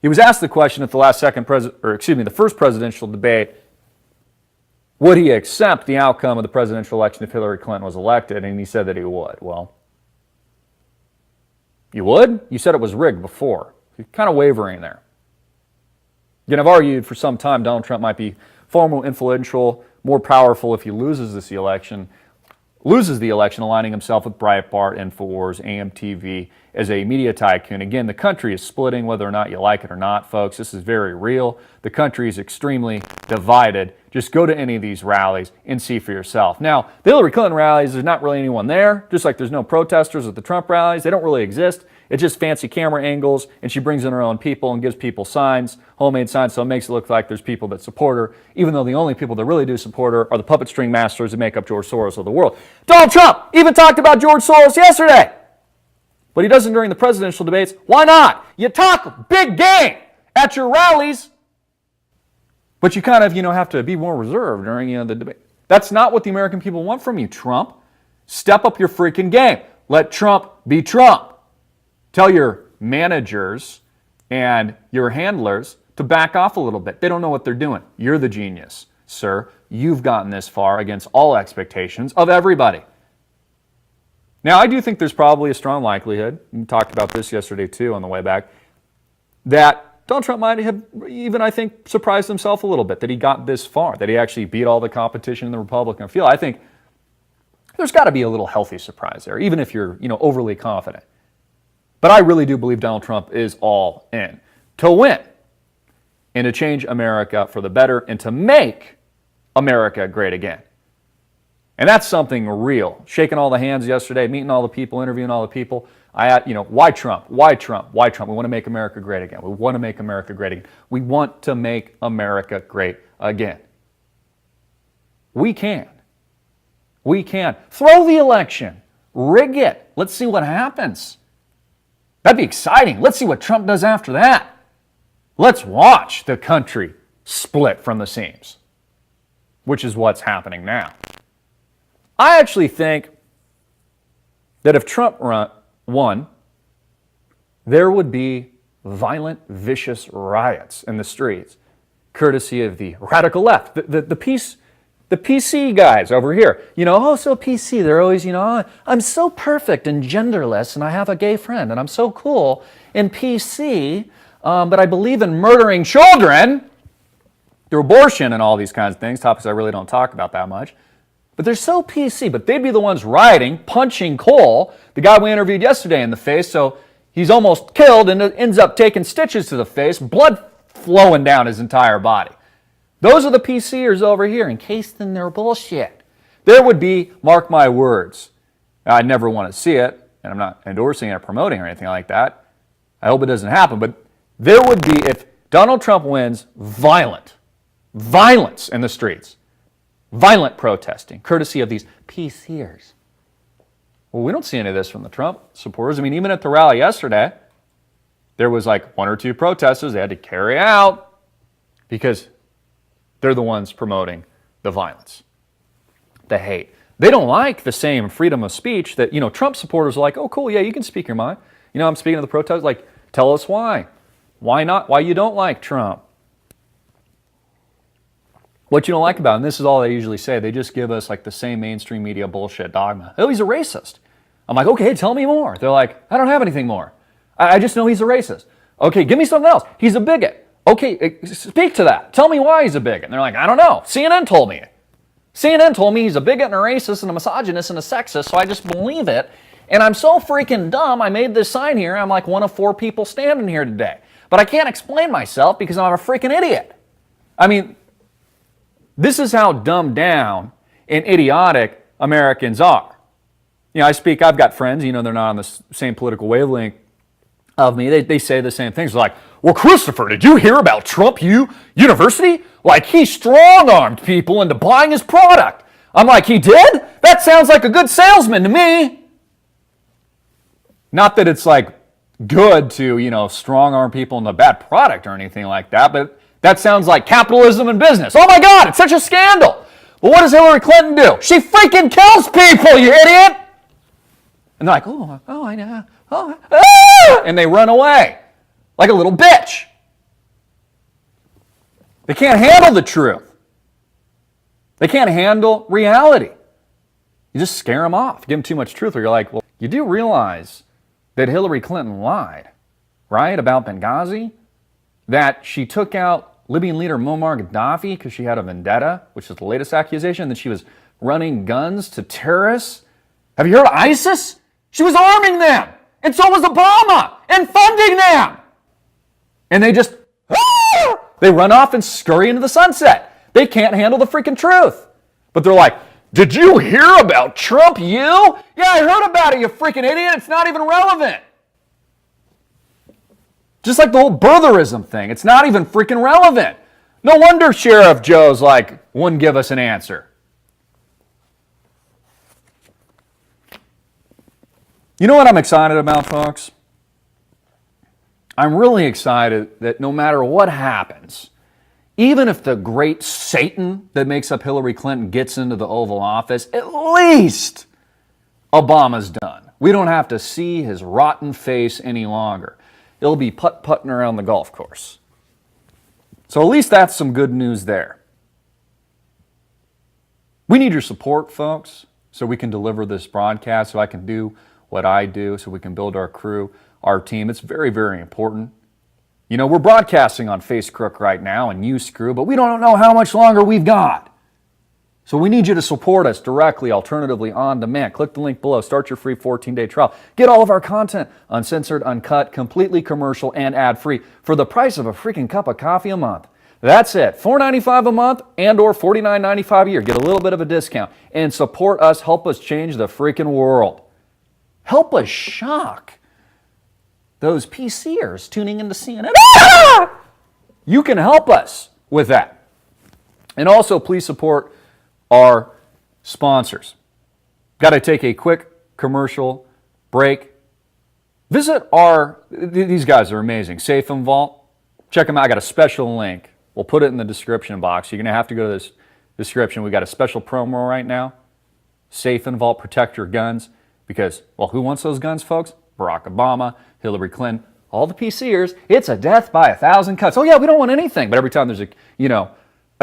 S1: He was asked the question at the first presidential debate, would he accept the outcome of the presidential election if Hillary Clinton was elected? And he said that he would. Well, you would? You said it was rigged before. You're kind of wavering there. Again, I've argued for some time Donald Trump might be far more influential, more powerful if he loses the election, aligning himself with Breitbart, InfoWars, AMTV as a media tycoon. Again, the country is splitting whether or not you like it or not, folks. This is very real. The country is extremely divided. Just go to any of these rallies and see for yourself. Now, the Hillary Clinton rallies, there's not really anyone there, just like there's no protesters at the Trump rallies. They don't really exist. It's just fancy camera angles, and she brings in her own people and gives people signs, homemade signs, so it makes it look like there's people that support her, even though the only people that really do support her are the puppet string masters that make up George Soros of the world. Donald Trump even talked about George Soros yesterday, but he doesn't during the presidential debates. Why not? You talk big game at your rallies, but you kind of, have to be more reserved during, the debate. That's not what the American people want from you, Trump. Step up your freaking game. Let Trump be Trump. Tell your managers and your handlers to back off a little bit. They don't know what they're doing. You're the genius, sir. You've gotten this far against all expectations of everybody. Now, I do think there's probably a strong likelihood, we talked about this yesterday too on the way back, that Donald Trump might have even, I think, surprised himself a little bit that he got this far, that he actually beat all the competition in the Republican field. I think there's got to be a little healthy surprise there, even if you're, overly confident. But I really do believe Donald Trump is all in to win and to change America for the better and to make America great again. And that's something real. Shaking all the hands yesterday, meeting all the people, interviewing all the people. Why Trump? Why Trump? Why Trump? We want to make America great again. We want to make America great again. We want to make America great again. We can. We can. Throw the election. Rig it. Let's see what happens. That'd be exciting. Let's see what Trump does after that. Let's watch the country split from the seams, which is what's happening now. I actually think that if Trump won, there would be violent, vicious riots in the streets, courtesy of the radical left, the PC guys over here. So PC, they're always, I'm so perfect and genderless and I have a gay friend and I'm so cool in PC, but I believe in murdering children through abortion and all these kinds of things, topics I really don't talk about that much. But they're so PC, but they'd be the ones rioting, punching Cole, the guy we interviewed yesterday, in the face, so he's almost killed and ends up taking stitches to the face, blood flowing down his entire body. Those are the PCers over here, encased in their bullshit. There would be, mark my words, I never want to see it, and I'm not endorsing it or promoting or anything like that. I hope it doesn't happen, but there would be, if Donald Trump wins, violence in the streets. Violent protesting, courtesy of these PCers. Well, we don't see any of this from the Trump supporters. I mean, even at the rally yesterday, there was like one or two protesters they had to carry out because they're the ones promoting the violence, the hate. They don't like the same freedom of speech that, Trump supporters are like, oh, cool, yeah, you can speak your mind. I'm speaking of the protest, like, tell us why. Why not? Why you don't like Trump? What you don't like about him, and this is all they usually say, they just give us like the same mainstream media bullshit dogma. Oh, he's a racist. I'm like, okay, tell me more. They're like, I don't have anything more. I just know he's a racist. Okay, give me something else. He's a bigot. Okay, speak to that. Tell me why he's a bigot. And they're like, I don't know. CNN told me. CNN told me he's a bigot and a racist and a misogynist and a sexist, so I just believe it. And I'm so freaking dumb, I made this sign here. I'm like one of 4 people standing here today. But I can't explain myself because I'm a freaking idiot. I mean, this is how dumbed down and idiotic Americans are. I've got friends, they're not on the same political wavelength of me. They say the same things. They're like, well, Christopher, did you hear about Trump University? Like, he strong-armed people into buying his product. I'm like, he did? That sounds like a good salesman to me. Not that it's like good to, you know, strong arm people in the bad product or anything like that, but that sounds like capitalism and business. Oh my God, it's such a scandal. Well, what does Hillary Clinton do? She freaking kills people, you idiot! And they're like, oh, I know. And they run away like a little bitch. They can't handle the truth. They can't handle reality. You just scare them off. Give them too much truth, or you're like, well, you do realize that Hillary Clinton lied, right, about Benghazi? That she took out Libyan leader Muammar Gaddafi because she had a vendetta, which is the latest accusation, that she was running guns to terrorists. Have you heard of ISIS? She was arming them, and so was Obama, and funding them. And they just, they run off and scurry into the sunset. They can't handle the freaking truth. But they're like, did you hear about Trump, you? Yeah, I heard about it, you freaking idiot. It's not even relevant. Just like the whole birtherism thing. It's not even freaking relevant. No wonder Sheriff Joe's like, wouldn't give us an answer. You know what I'm excited about, folks? I'm really excited that no matter what happens, even if the great Satan that makes up Hillary Clinton gets into the Oval Office, at least Obama's done. We don't have to see his rotten face any longer. He'll be putt-putting around the golf course. So at least that's some good news there. We need your support, folks, so we can deliver this broadcast, so I can do what I do, so we can build our crew, our team. It's very, very important. You know, we're broadcasting on Facebook right now and YouScrew, but we don't know how much longer we've got. So we need you to support us directly, alternatively, on demand. Click the link below. Start your free 14-day trial. Get all of our content uncensored, uncut, completely commercial, and ad-free for the price of a freaking cup of coffee a month. That's it. $4.95 a month and or $49.95 a year. Get a little bit of a discount and support us. Help us change the freaking world. Help us shock those PCers tuning into CNN. You can help us with that. And also, please support our sponsors. Got to take a quick commercial break. Visit these guys are amazing. Safe and Vault. Check them out. I got a special link. We'll put it in the description box. You're going to have to go to this description. We got a special promo right now. Safe and Vault, protect your guns. Because, well, who wants those guns, folks? Barack Obama, Hillary Clinton, all the PCers. It's a death by 1,000 cuts. Oh yeah, we don't want anything. But every time there's a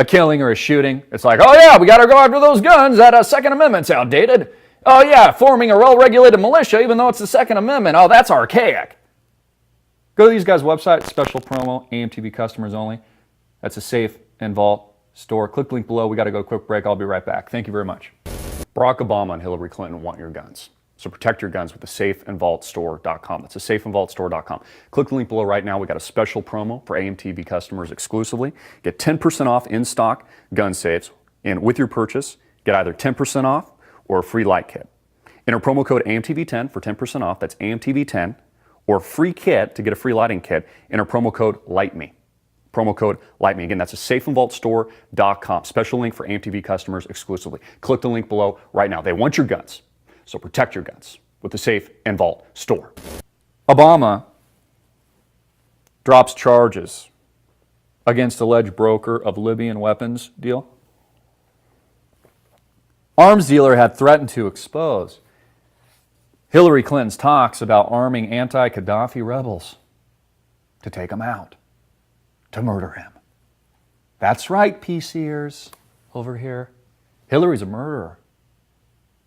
S1: killing or a shooting, it's like, oh yeah, we got to go after those guns. That Second Amendment's outdated. Oh yeah, forming a well-regulated militia, even though it's the Second Amendment. Oh, that's archaic. Go to these guys' website, special promo, AMTV customers only. That's a Safe and Vault store. Click the link below. We got to go to a quick break. I'll be right back. Thank you very much. Barack Obama and Hillary Clinton want your guns. So protect your guns with the safeandvaultstore.com. That's the safeandvaultstore.com. Click the link below right now. We got a special promo for AMTV customers exclusively. Get 10% off in-stock gun safes, and with your purchase, get either 10% off or a free light kit. Enter promo code AMTV10 for 10% off. That's AMTV10, or free kit to get a free lighting kit. Enter promo code LIGHTME. Promo code LIGHTME. Again, that's a safeandvaultstore.com. Special link for AMTV customers exclusively. Click the link below right now. They want your guns. So protect your guns with the Safe and Vault store. Obama drops charges against alleged broker of Libyan weapons deal. Arms dealer had threatened to expose Hillary Clinton's talks about arming anti-Gaddafi rebels to take him out, to murder him. That's right, PCers over here. Hillary's a murderer.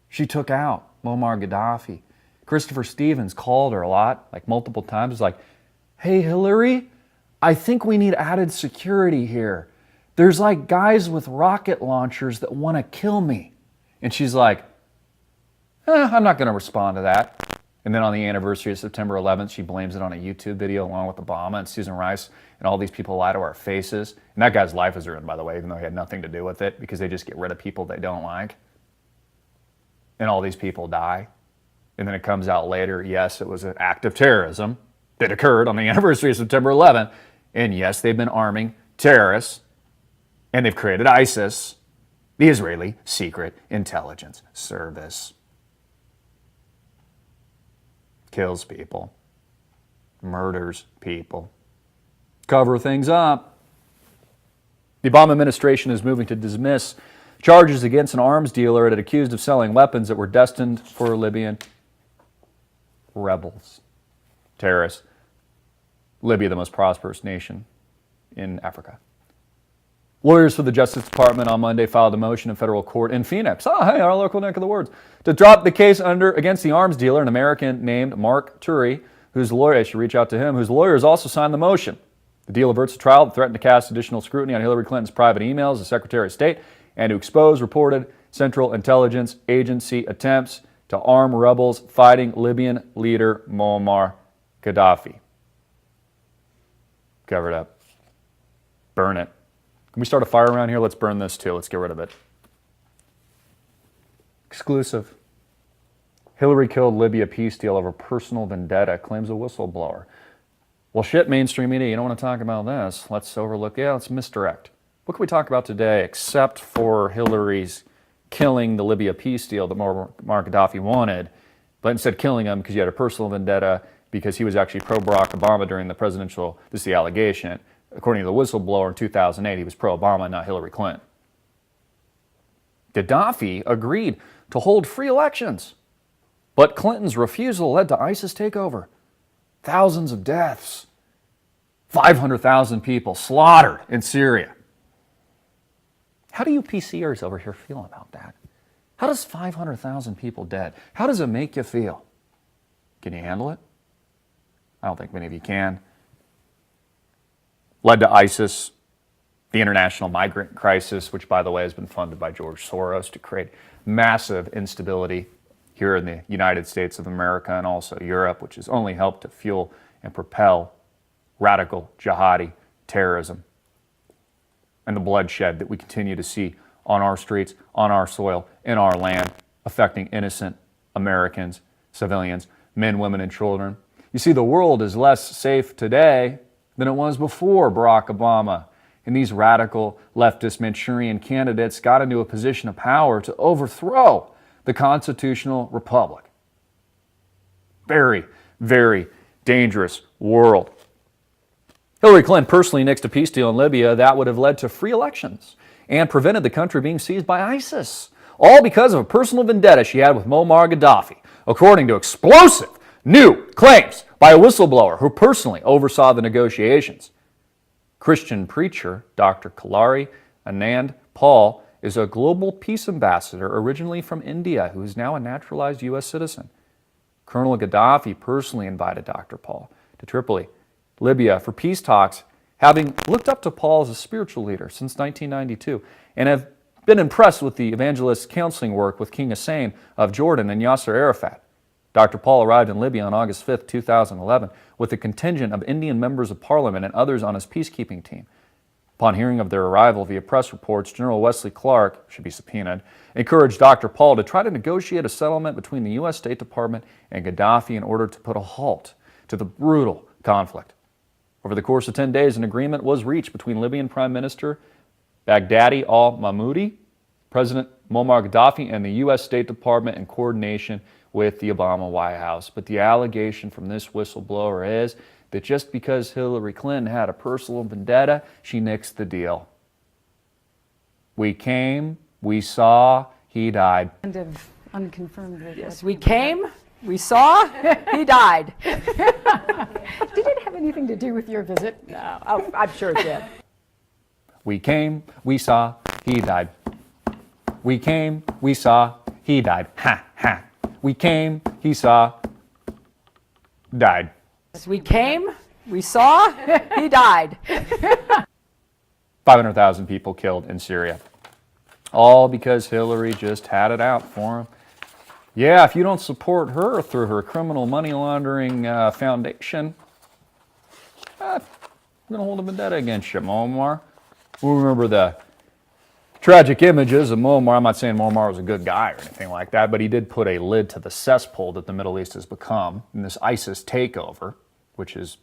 S1: She took out Muammar Gaddafi. Christopher Stevens called her a lot, like multiple times. He's like, hey, Hillary, I think we need added security here. There's like guys with rocket launchers that want to kill me. And she's like, I'm not going to respond to that. And then on the anniversary of September 11th, she blames it on a YouTube video along with Obama and Susan Rice, and all these people lie to our faces. And that guy's life is ruined, by the way, even though he had nothing to do with it, because they just get rid of people they don't like. And all these people die. And then it comes out later, yes, it was an act of terrorism that occurred on the anniversary of September 11th. And yes, they've been arming terrorists, and they've created ISIS, the Israeli Secret Intelligence Service. Kills people. murders people. Cover things up. The Obama administration is moving to dismiss charges against an arms dealer that accused of selling weapons that were destined for Libyan rebels, terrorists. Libya, the most prosperous nation in Africa. Lawyers for the Justice Department on Monday filed a motion in federal court in Phoenix, hey, our local neck of the woods, to drop the case against the arms dealer, an American named Mark Turi, whose lawyer, I should reach out to him, whose lawyers also signed the motion. The deal averts a trial that threatened to cast additional scrutiny on Hillary Clinton's private emails as Secretary of State and to expose reported Central Intelligence Agency attempts to arm rebels fighting Libyan leader Muammar Gaddafi. Cover it up. Burn it. Can we start a fire around here? Let's burn this too. Let's get rid of it. Exclusive. Hillary killed Libya peace deal over personal vendetta, claims a whistleblower. Well, shit, mainstream media, you don't want to talk about this. Let's overlook, let's misdirect. What can we talk about today except for Hillary's killing the Libya peace deal that Muammar Gaddafi wanted, but instead killing him because he had a personal vendetta because he was actually pro-Barack Obama during the presidential, this is the allegation, according to the whistleblower in 2008, he was pro-Obama, not Hillary Clinton. Gaddafi agreed to hold free elections, but Clinton's refusal led to ISIS takeover. Thousands of deaths. 500,000 people slaughtered in Syria. How do you PCers over here feel about that? How does 500,000 people dead, how does it make you feel? Can you handle it? I don't think many of you can. Led to ISIS, the international migrant crisis, which, by the way, has been funded by George Soros to create massive instability here in the United States of America and also Europe, which has only helped to fuel and propel radical jihadi terrorism and the bloodshed that we continue to see on our streets, on our soil, in our land, affecting innocent Americans, civilians, men, women, and children. You see, the world is less safe today than it was before Barack Obama and these radical leftist Manchurian candidates got into a position of power to overthrow the constitutional republic. Very, very dangerous world. Hillary Clinton personally nixed a peace deal in Libya that would have led to free elections and prevented the country being seized by ISIS, all because of a personal vendetta she had with Muammar Gaddafi, according to explosive new claims by a whistleblower who personally oversaw the negotiations. Christian preacher Dr. Kalari Anand Paul is a global peace ambassador originally from India who is now a naturalized U.S. citizen. Colonel Gaddafi personally invited Dr. Paul to Tripoli, Libya, for peace talks, having looked up to Paul as a spiritual leader since 1992 and have been impressed with the evangelist counseling work with King Hussein of Jordan and Yasser Arafat. Dr. Paul arrived in Libya on August 5, 2011, with a contingent of Indian members of parliament and others on his peacekeeping team. Upon hearing of their arrival via press reports, General Wesley Clark, should be subpoenaed, encouraged Dr. Paul to try to negotiate a settlement between the U.S. State Department and Gaddafi in order to put a halt to the brutal conflict. Over the course of 10 days, an agreement was reached between Libyan Prime Minister Baghdadi al-Mahmoudi, President Muammar Gaddafi, and the U.S. State Department in coordination with the Obama White House. But the allegation from this whistleblower is that just because Hillary Clinton had a personal vendetta, she nixed the deal. We came, we saw, he died.
S10: Kind of unconfirmed.
S11: Yes, we came, we saw, he died.
S10: Did it have anything to do with your visit?
S11: No, oh, I'm sure it did.
S1: We came, we saw, he died. We came, we saw, he died. Ha, ha. We came, he saw, died.
S11: Yes, we came, we saw, he died.
S1: 500,000 people killed in Syria. All because Hillary just had it out for him. Yeah, if you don't support her through her criminal money laundering foundation, I'm going to hold a vendetta against you, Muammar. We'll remember the tragic images of Muammar. I'm not saying Muammar was a good guy or anything like that, but he did put a lid to the cesspool that the Middle East has become in this ISIS takeover, which has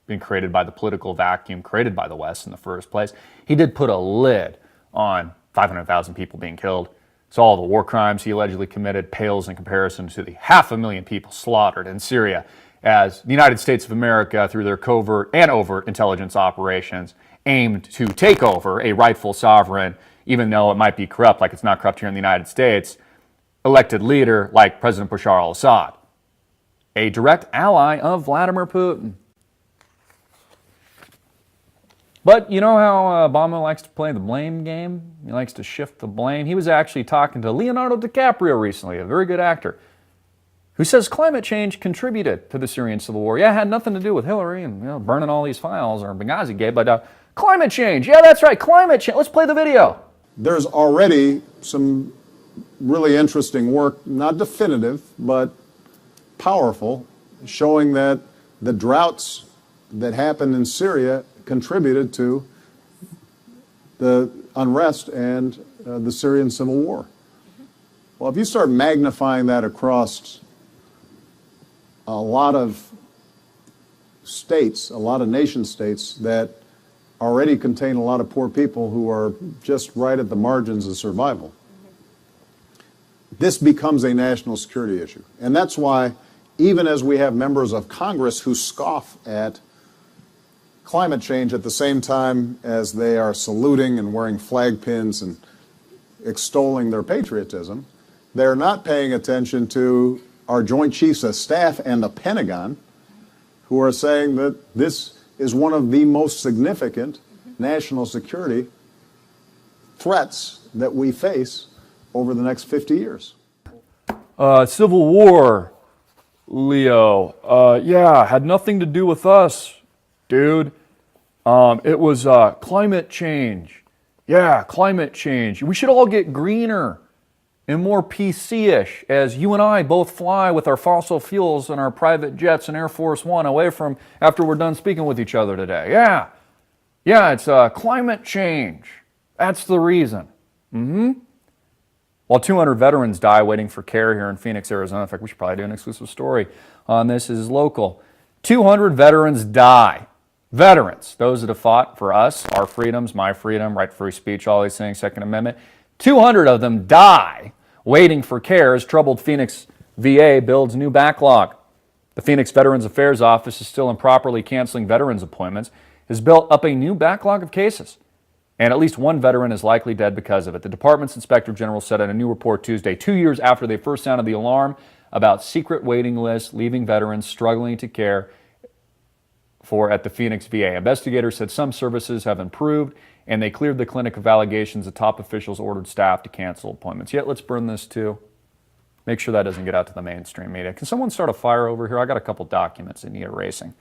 S1: been created by the political vacuum created by the West in the first place. He did put a lid on 500,000 people being killed. So all the war crimes he allegedly committed pales in comparison to the 500,000 people slaughtered in Syria as the United States of America, through their covert and overt intelligence operations, aimed to take over a rightful sovereign, even though it might be corrupt, like it's not corrupt here in the United States, elected leader like President Bashar al-Assad, a direct ally of Vladimir Putin. But you know how Obama likes to play the blame game? He likes to shift the blame. He was actually talking to Leonardo DiCaprio recently, a very good actor, who says climate change contributed to the Syrian civil war. Yeah, it had nothing to do with Hillary and burning all these files or Benghazi Gate, but climate change. Yeah, that's right, climate change. Let's play the video.
S12: There's already some really interesting work, not definitive, but powerful, showing that the droughts that happened in Syria contributed to the unrest and the Syrian civil war. Well, if you start magnifying that across a lot of states, a lot of nation states that already contain a lot of poor people who are just right at the margins of survival, this becomes a national security issue. And that's why, even as we have members of Congress who scoff at climate change at the same time as they are saluting and wearing flag pins and extolling their patriotism, they're not paying attention to our Joint Chiefs of Staff and the Pentagon, who are saying that this is one of the most significant national security threats that we face over the next 50 years.
S1: Civil war, Leo. Yeah, had nothing to do with us, dude. It was climate change. Yeah, climate change. We should all get greener and more PC-ish as you and I both fly with our fossil fuels and our private jets and Air Force One away from after we're done speaking with each other today. Yeah. Yeah, it's climate change. That's the reason. While 200 veterans die waiting for care here in Phoenix, Arizona. In fact, we should probably do an exclusive story on this. This is local. 200 veterans die. Veterans, those that have fought for us, our freedoms, my freedom, right to free speech, all these things, Second Amendment. 200 of them die waiting for care as troubled Phoenix VA builds new backlog. The Phoenix Veterans Affairs Office is still improperly canceling veterans appointments, has built up a new backlog of cases. And at least one veteran is likely dead because of it. The department's inspector general said in a new report Tuesday, 2 years after they first sounded the alarm about secret waiting lists leaving veterans struggling to care for at the Phoenix VA. Investigators said some services have improved and they cleared the clinic of allegations that top officials ordered staff to cancel appointments. Yet, let's burn this too. Make sure that doesn't get out to the mainstream media. Can someone start a fire over here? I got a couple documents that need erasing.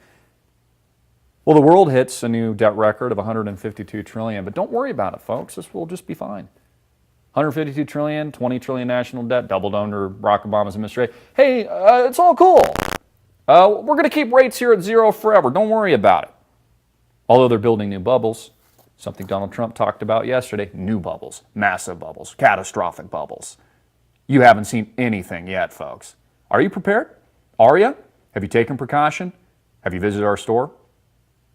S1: Well, the world hits a new debt record of $152 trillion, but don't worry about it, folks. This will just be fine. $152 trillion, $20 trillion national debt, doubled under Barack Obama's administration. Hey, it's all cool. We're going to keep rates here at zero forever. Don't worry about it. Although they're building new bubbles, something Donald Trump talked about yesterday, new bubbles, massive bubbles, catastrophic bubbles. You haven't seen anything yet, folks. Are you prepared? Are you? Have you taken precaution? Have you visited our store?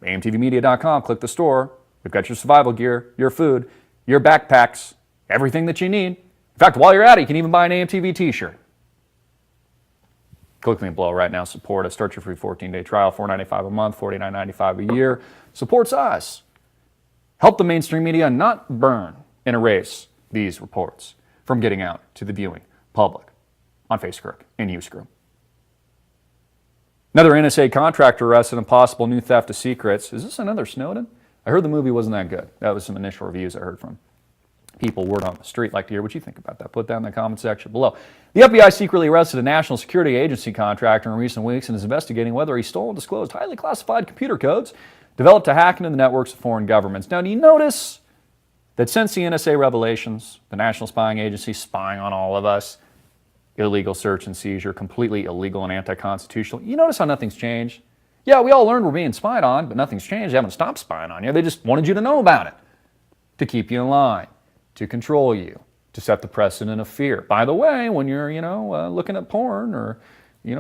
S1: AMTVmedia.com, click the store. We've got your survival gear, your food, your backpacks, everything that you need. In fact, while you're at it, you can even buy an AMTV t-shirt. Click me below right now. Support us. Start your free 14-day trial, $4.95 a month, $49.95 a year. Supports us. Help the mainstream media not burn and erase these reports from getting out to the viewing public on Facebook and Uscrew. Another NSA contractor arrested in possible new theft of secrets. Is this another Snowden? I heard the movie wasn't that good. That was some initial reviews I heard from people, word on the street. Like to hear what you think about that. Put that in the comment section below. The FBI secretly arrested a national security agency contractor in recent weeks and is investigating whether he stole and disclosed highly classified computer codes developed to hack into the networks of foreign governments. Now, do you notice that since the NSA revelations, the National Spying Agency spying on all of us, illegal search and seizure, completely illegal and anti-constitutional, you notice how nothing's changed? Yeah, we all learned we're being spied on, but nothing's changed. They haven't stopped spying on you. They just wanted you to know about it, to keep you in line, to control you, to set the precedent of fear. By the way, when you're, looking at porn or,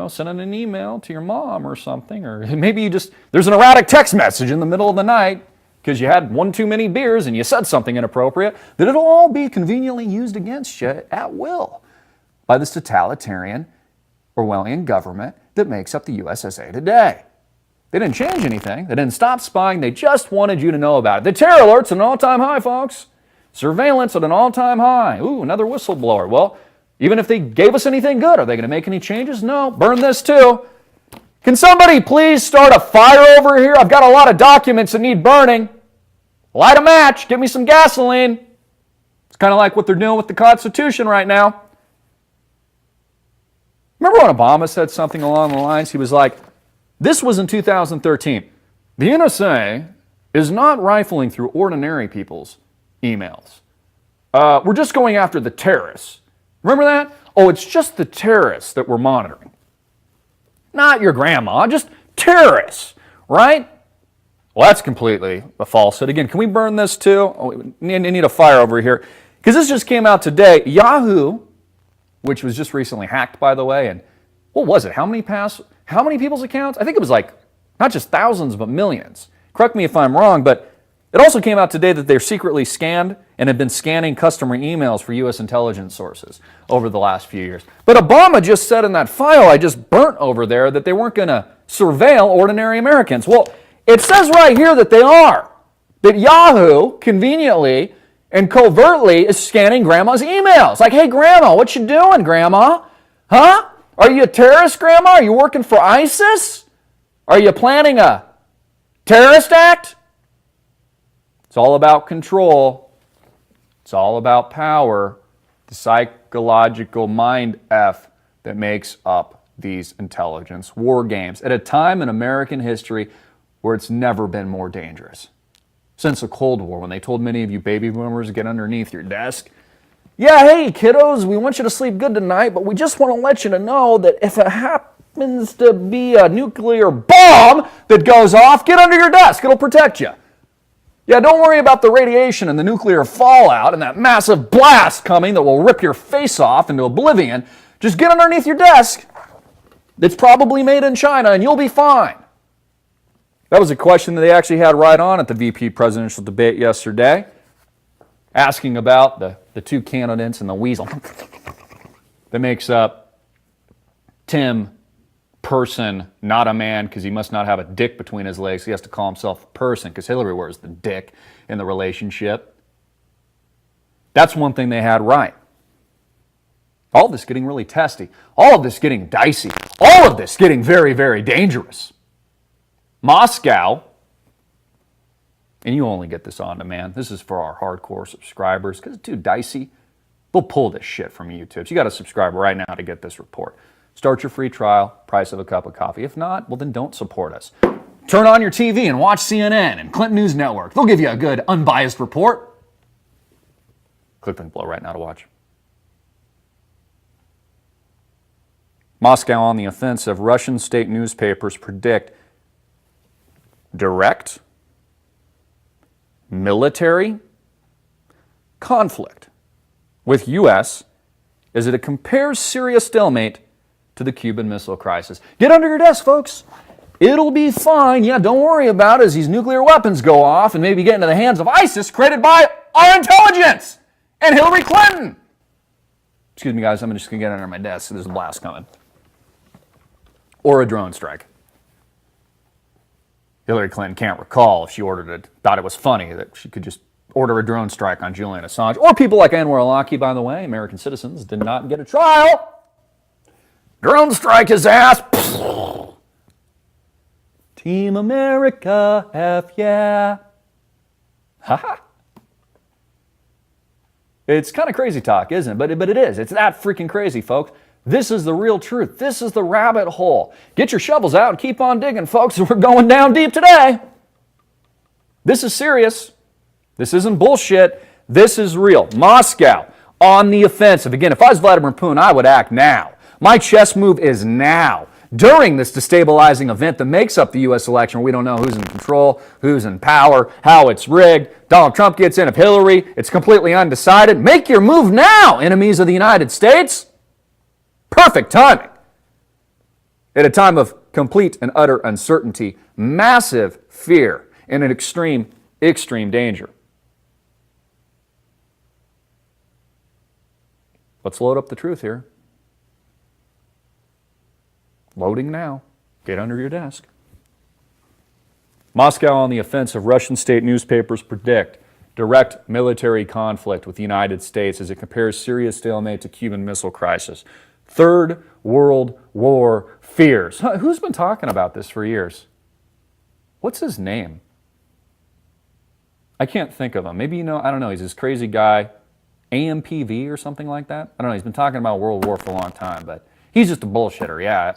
S1: sending an email to your mom or something, or maybe there's an erratic text message in the middle of the night because you had one too many beers and you said something inappropriate, that it'll all be conveniently used against you at will by this totalitarian Orwellian government that makes up the USSA today. They didn't change anything. They didn't stop spying. They just wanted you to know about it. The terror alert's at an all-time high, folks. Surveillance at an all-time high. Ooh, another whistleblower. Well, even if they gave us anything good, are they going to make any changes? No. Burn this too. Can somebody please start a fire over here? I've got a lot of documents that need burning. Light a match. Give me some gasoline. It's kind of like what they're doing with the Constitution right now. Remember when Obama said something along the lines? He was like, this was in 2013. The NSA is not rifling through ordinary people's emails. We're just going after the terrorists. Remember that? Oh, it's just the terrorists that we're monitoring. Not your grandma, just terrorists, right? Well, that's completely a falsehood. Again, can we burn this too? Oh, we need a fire over here. Because this just came out today. Yahoo, which was just recently hacked, by the way, and what was it? How many people's accounts? I think it was like not just thousands, but millions. Correct me if I'm wrong, but it also came out today that they're secretly scanned and have been scanning customer emails for U.S. intelligence sources over the last few years. But Obama just said in that file I just burnt over there that they weren't going to surveil ordinary Americans. Well, it says right here that they are. That Yahoo, conveniently and covertly, is scanning Grandma's emails. Like, hey, Grandma, what you doing, Grandma? Huh? Are you a terrorist, Grandma? Are you working for ISIS? Are you planning a terrorist act? It's all about control. It's all about power. The psychological mind F that makes up these intelligence war games at a time in American history where it's never been more dangerous. Since the Cold War, when they told many of you baby boomers to get underneath your desk. Yeah, hey, kiddos, we want you to sleep good tonight, but we just want to let you know that if it happens to be a nuclear bomb that goes off, get under your desk. It'll protect you. Yeah, don't worry about the radiation and the nuclear fallout and that massive blast coming that will rip your face off into oblivion. Just get underneath your desk. It's probably made in China and you'll be fine. That was a question that they actually had right on at the VP presidential debate yesterday, asking about the two candidates and the weasel that makes up Tim Person, not a man, because he must not have a dick between his legs. He has to call himself a person because Hillary wears the dick in the relationship. That's one thing they had right. All of this getting really testy. All of this getting dicey. All of this getting very, very dangerous. Moscow, and you only get this on demand. This is for our hardcore subscribers because it's too dicey. They'll pull this shit from YouTube. So you got to subscribe right now to get this report. Start your free trial, price of a cup of coffee. If not, well then don't support us. Turn on your TV and watch CNN and Clinton News Network. They'll give you a good, unbiased report. Click the link below right now to watch. Moscow on the offensive. Russian state newspapers predict direct military conflict with U.S. as it compares Syria stalemate to the Cuban Missile Crisis. Get under your desk, folks. It'll be fine. Yeah, don't worry about it as these nuclear weapons go off and maybe get into the hands of ISIS created by our intelligence and Hillary Clinton. Excuse me, guys. I'm just going to get under my desk. There's a blast coming. Or a drone strike. Hillary Clinton can't recall if she thought it was funny that she could just order a drone strike on Julian Assange. Or people like Anwar al-Awlaki, by the way, American citizens, did not get a trial. Drone strike his ass. Team America, F yeah. Ha. It's kind of crazy talk, isn't it? But it is. It's that freaking crazy, folks. This is the real truth. This is the rabbit hole. Get your shovels out and keep on digging, folks. We're going down deep today. This is serious. This isn't bullshit. This is real. Moscow on the offensive. Again, if I was Vladimir Putin, I would act now. My chess move is now. During this destabilizing event that makes up the U.S. election, we don't know who's in control, who's in power, how it's rigged. Donald Trump gets in. If Hillary, it's completely undecided. Make your move now, enemies of the United States. Perfect timing. At a time of complete and utter uncertainty, massive fear, and an extreme, extreme danger. Let's load up the truth here. Loading now. Get under your desk. Moscow on the offensive. Russian state newspapers predict direct military conflict with the United States as it compares Syria's stalemate to Cuban Missile Crisis. Third World War fears. Who's been talking about this for years? What's his name? I can't think of him. Maybe you know, I don't know. He's this crazy guy, AMPV or something like that. I don't know. He's been talking about World War for a long time, but he's just a bullshitter, yeah.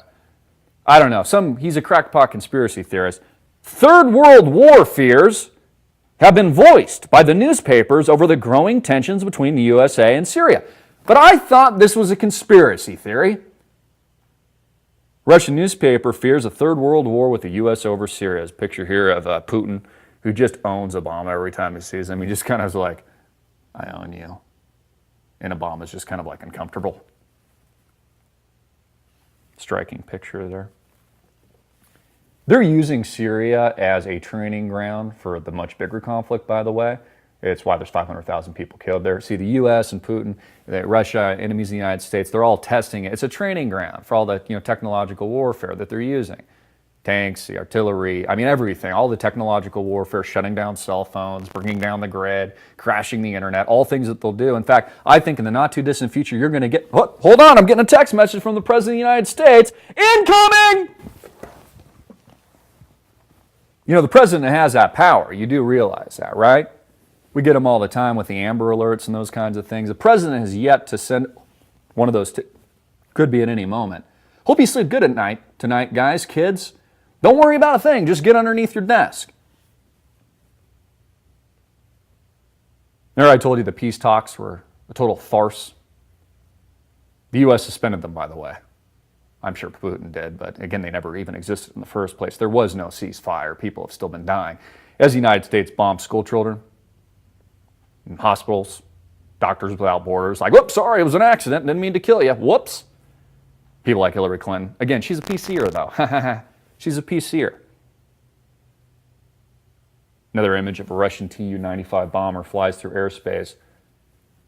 S1: I don't know. He's a crackpot conspiracy theorist. Third World War fears have been voiced by the newspapers over the growing tensions between the USA and Syria. But I thought this was a conspiracy theory. Russian newspaper fears a third world war with the U.S. over Syria. There's a picture here of Putin, who just owns Obama every time he sees him. He just kind of is like, I own you. And Obama's just kind of like uncomfortable. Striking picture there. They're using Syria as a training ground for the much bigger conflict, by the way. It's why there's 500,000 people killed there. See, the U.S. and Putin, Russia, enemies of the United States, they're all testing it. It's a training ground for all the technological warfare that they're using. Tanks, the artillery, I mean everything, all the technological warfare, shutting down cell phones, bringing down the grid, crashing the internet, all things that they'll do. In fact, I think in the not too distant future, you're going to get, hold on, I'm getting a text message from the President of the United States, incoming! You know, the President has that power. You do realize that, right? We get them all the time with the Amber Alerts and those kinds of things. The President has yet to send one of those, could be at any moment. Hope you sleep good at night tonight, guys, kids. Don't worry about a thing. Just get underneath your desk. Remember I told you the peace talks were a total farce? The U.S. suspended them, by the way. I'm sure Putin did, but again, they never even existed in the first place. There was no ceasefire. People have still been dying. As the United States bombed school children in hospitals, Doctors Without Borders, like, whoops, sorry, it was an accident. Didn't mean to kill you. Whoops. People like Hillary Clinton. Again, she's a PCer, though. She's a PCer. Another image of a Russian Tu-95 bomber flies through airspace.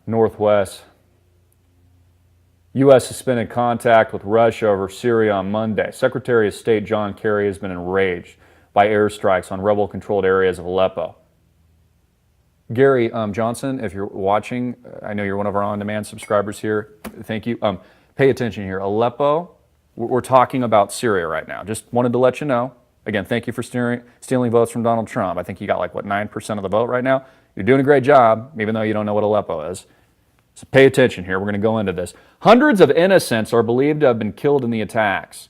S1: Northwest. U.S. suspended contact with Russia over Syria on Monday. Secretary of State John Kerry has been enraged by airstrikes on rebel-controlled areas of Aleppo. Gary Johnson, if you're watching, I know you're one of our on-demand subscribers here. Thank you. Pay attention here. Aleppo, we're talking about Syria right now. Just wanted to let you know. Again, thank you for stealing votes from Donald Trump. I think you got like, 9% of the vote right now? You're doing a great job, even though you don't know what Aleppo is. So pay attention here. We're going to go into this. Hundreds of innocents are believed to have been killed in the attacks.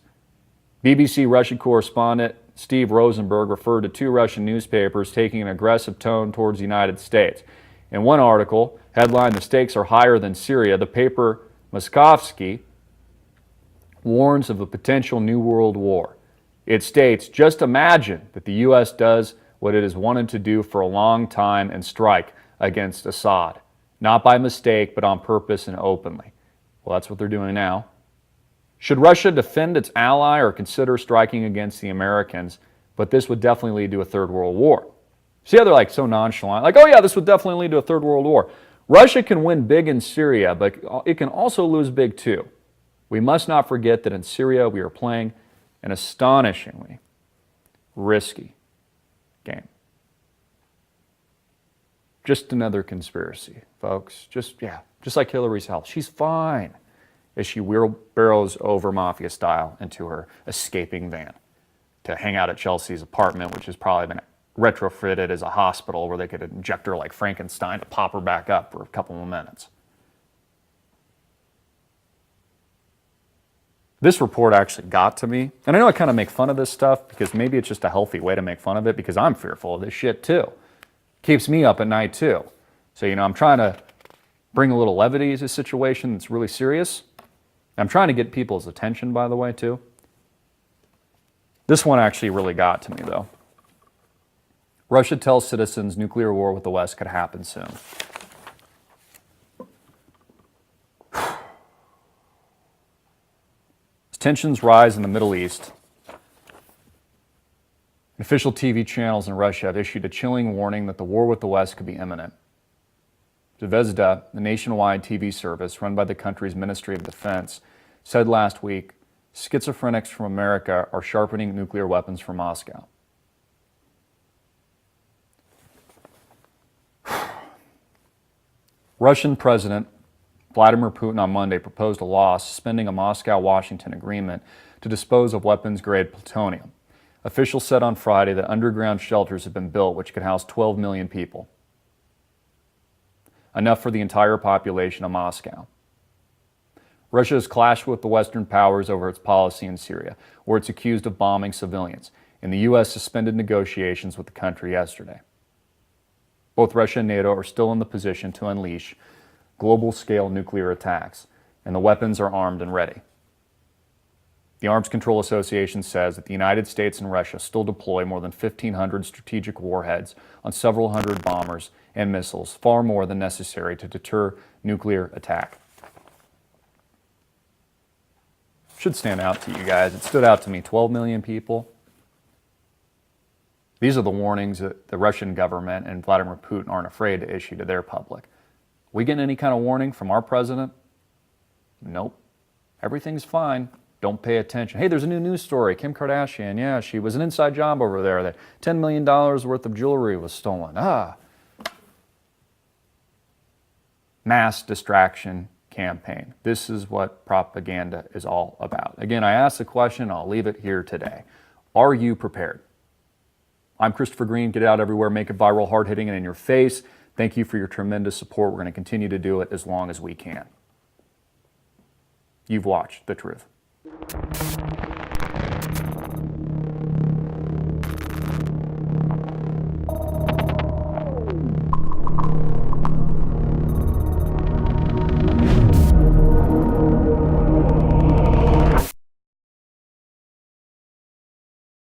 S1: BBC Russia correspondent Steve Rosenberg referred to two Russian newspapers taking an aggressive tone towards the United States. In one article, headlined, "The Stakes Are Higher Than Syria," the paper Moskovsky warns of a potential new world war. It states, just imagine that the U.S. does what it has wanted to do for a long time and strike against Assad. Not by mistake, but on purpose and openly. Well, that's what they're doing now. Should Russia defend its ally or consider striking against the Americans? But this would definitely lead to a third world war. See how they're like so nonchalant? Like, oh yeah, this would definitely lead to a third world war. Russia can win big in Syria, but it can also lose big too. We must not forget that in Syria we are playing an astonishingly risky game. Just another conspiracy, folks. Just like Hillary's health. She's fine as she wheelbarrows over mafia style into her escaping van to hang out at Chelsea's apartment, which has probably been retrofitted as a hospital where they could inject her like Frankenstein to pop her back up for a couple more minutes. This report actually got to me. And I know I kind of make fun of this stuff because maybe it's just a healthy way to make fun of it because I'm fearful of this shit too. Keeps me up at night too. So, I'm trying to bring a little levity to a situation that's really serious. I'm trying to get people's attention, by the way, too. This one actually really got to me, though. Russia tells citizens nuclear war with the West could happen soon. As tensions rise in the Middle East, official TV channels in Russia have issued a chilling warning that the war with the West could be imminent. Zvezda, the nationwide TV service run by the country's Ministry of Defense, said last week schizophrenics from America are sharpening nuclear weapons for Moscow. Russian President Vladimir Putin on Monday proposed a law suspending a Moscow-Washington agreement to dispose of weapons-grade plutonium. Officials said on Friday that underground shelters have been built which could house 12 million people. Enough for the entire population of Moscow. Russia has clashed with the Western powers over its policy in Syria, where it's accused of bombing civilians, and the U.S. suspended negotiations with the country yesterday. Both Russia and NATO are still in the position to unleash global-scale nuclear attacks, and the weapons are armed and ready. The Arms Control Association says that the United States and Russia still deploy more than 1,500 strategic warheads on several hundred bombers and missiles, far more than necessary to deter nuclear attack. Should stand out to you guys. It stood out to me. 12 million people. These are the warnings that the Russian government and Vladimir Putin aren't afraid to issue to their public. We getting any kind of warning from our president? Nope. Everything's fine. Don't pay attention. Hey, there's a new news story. Kim Kardashian, yeah, she was an inside job over there. That $10 million worth of jewelry was stolen. Mass distraction campaign. This is what propaganda is all about. Again, I asked the question, I'll leave it here today. Are you prepared? I'm Christopher Green. Get it out everywhere, make it viral, hard-hitting, and in your face. Thank you for your tremendous support. We're going to continue to do it as long as we can. You've watched The Truth.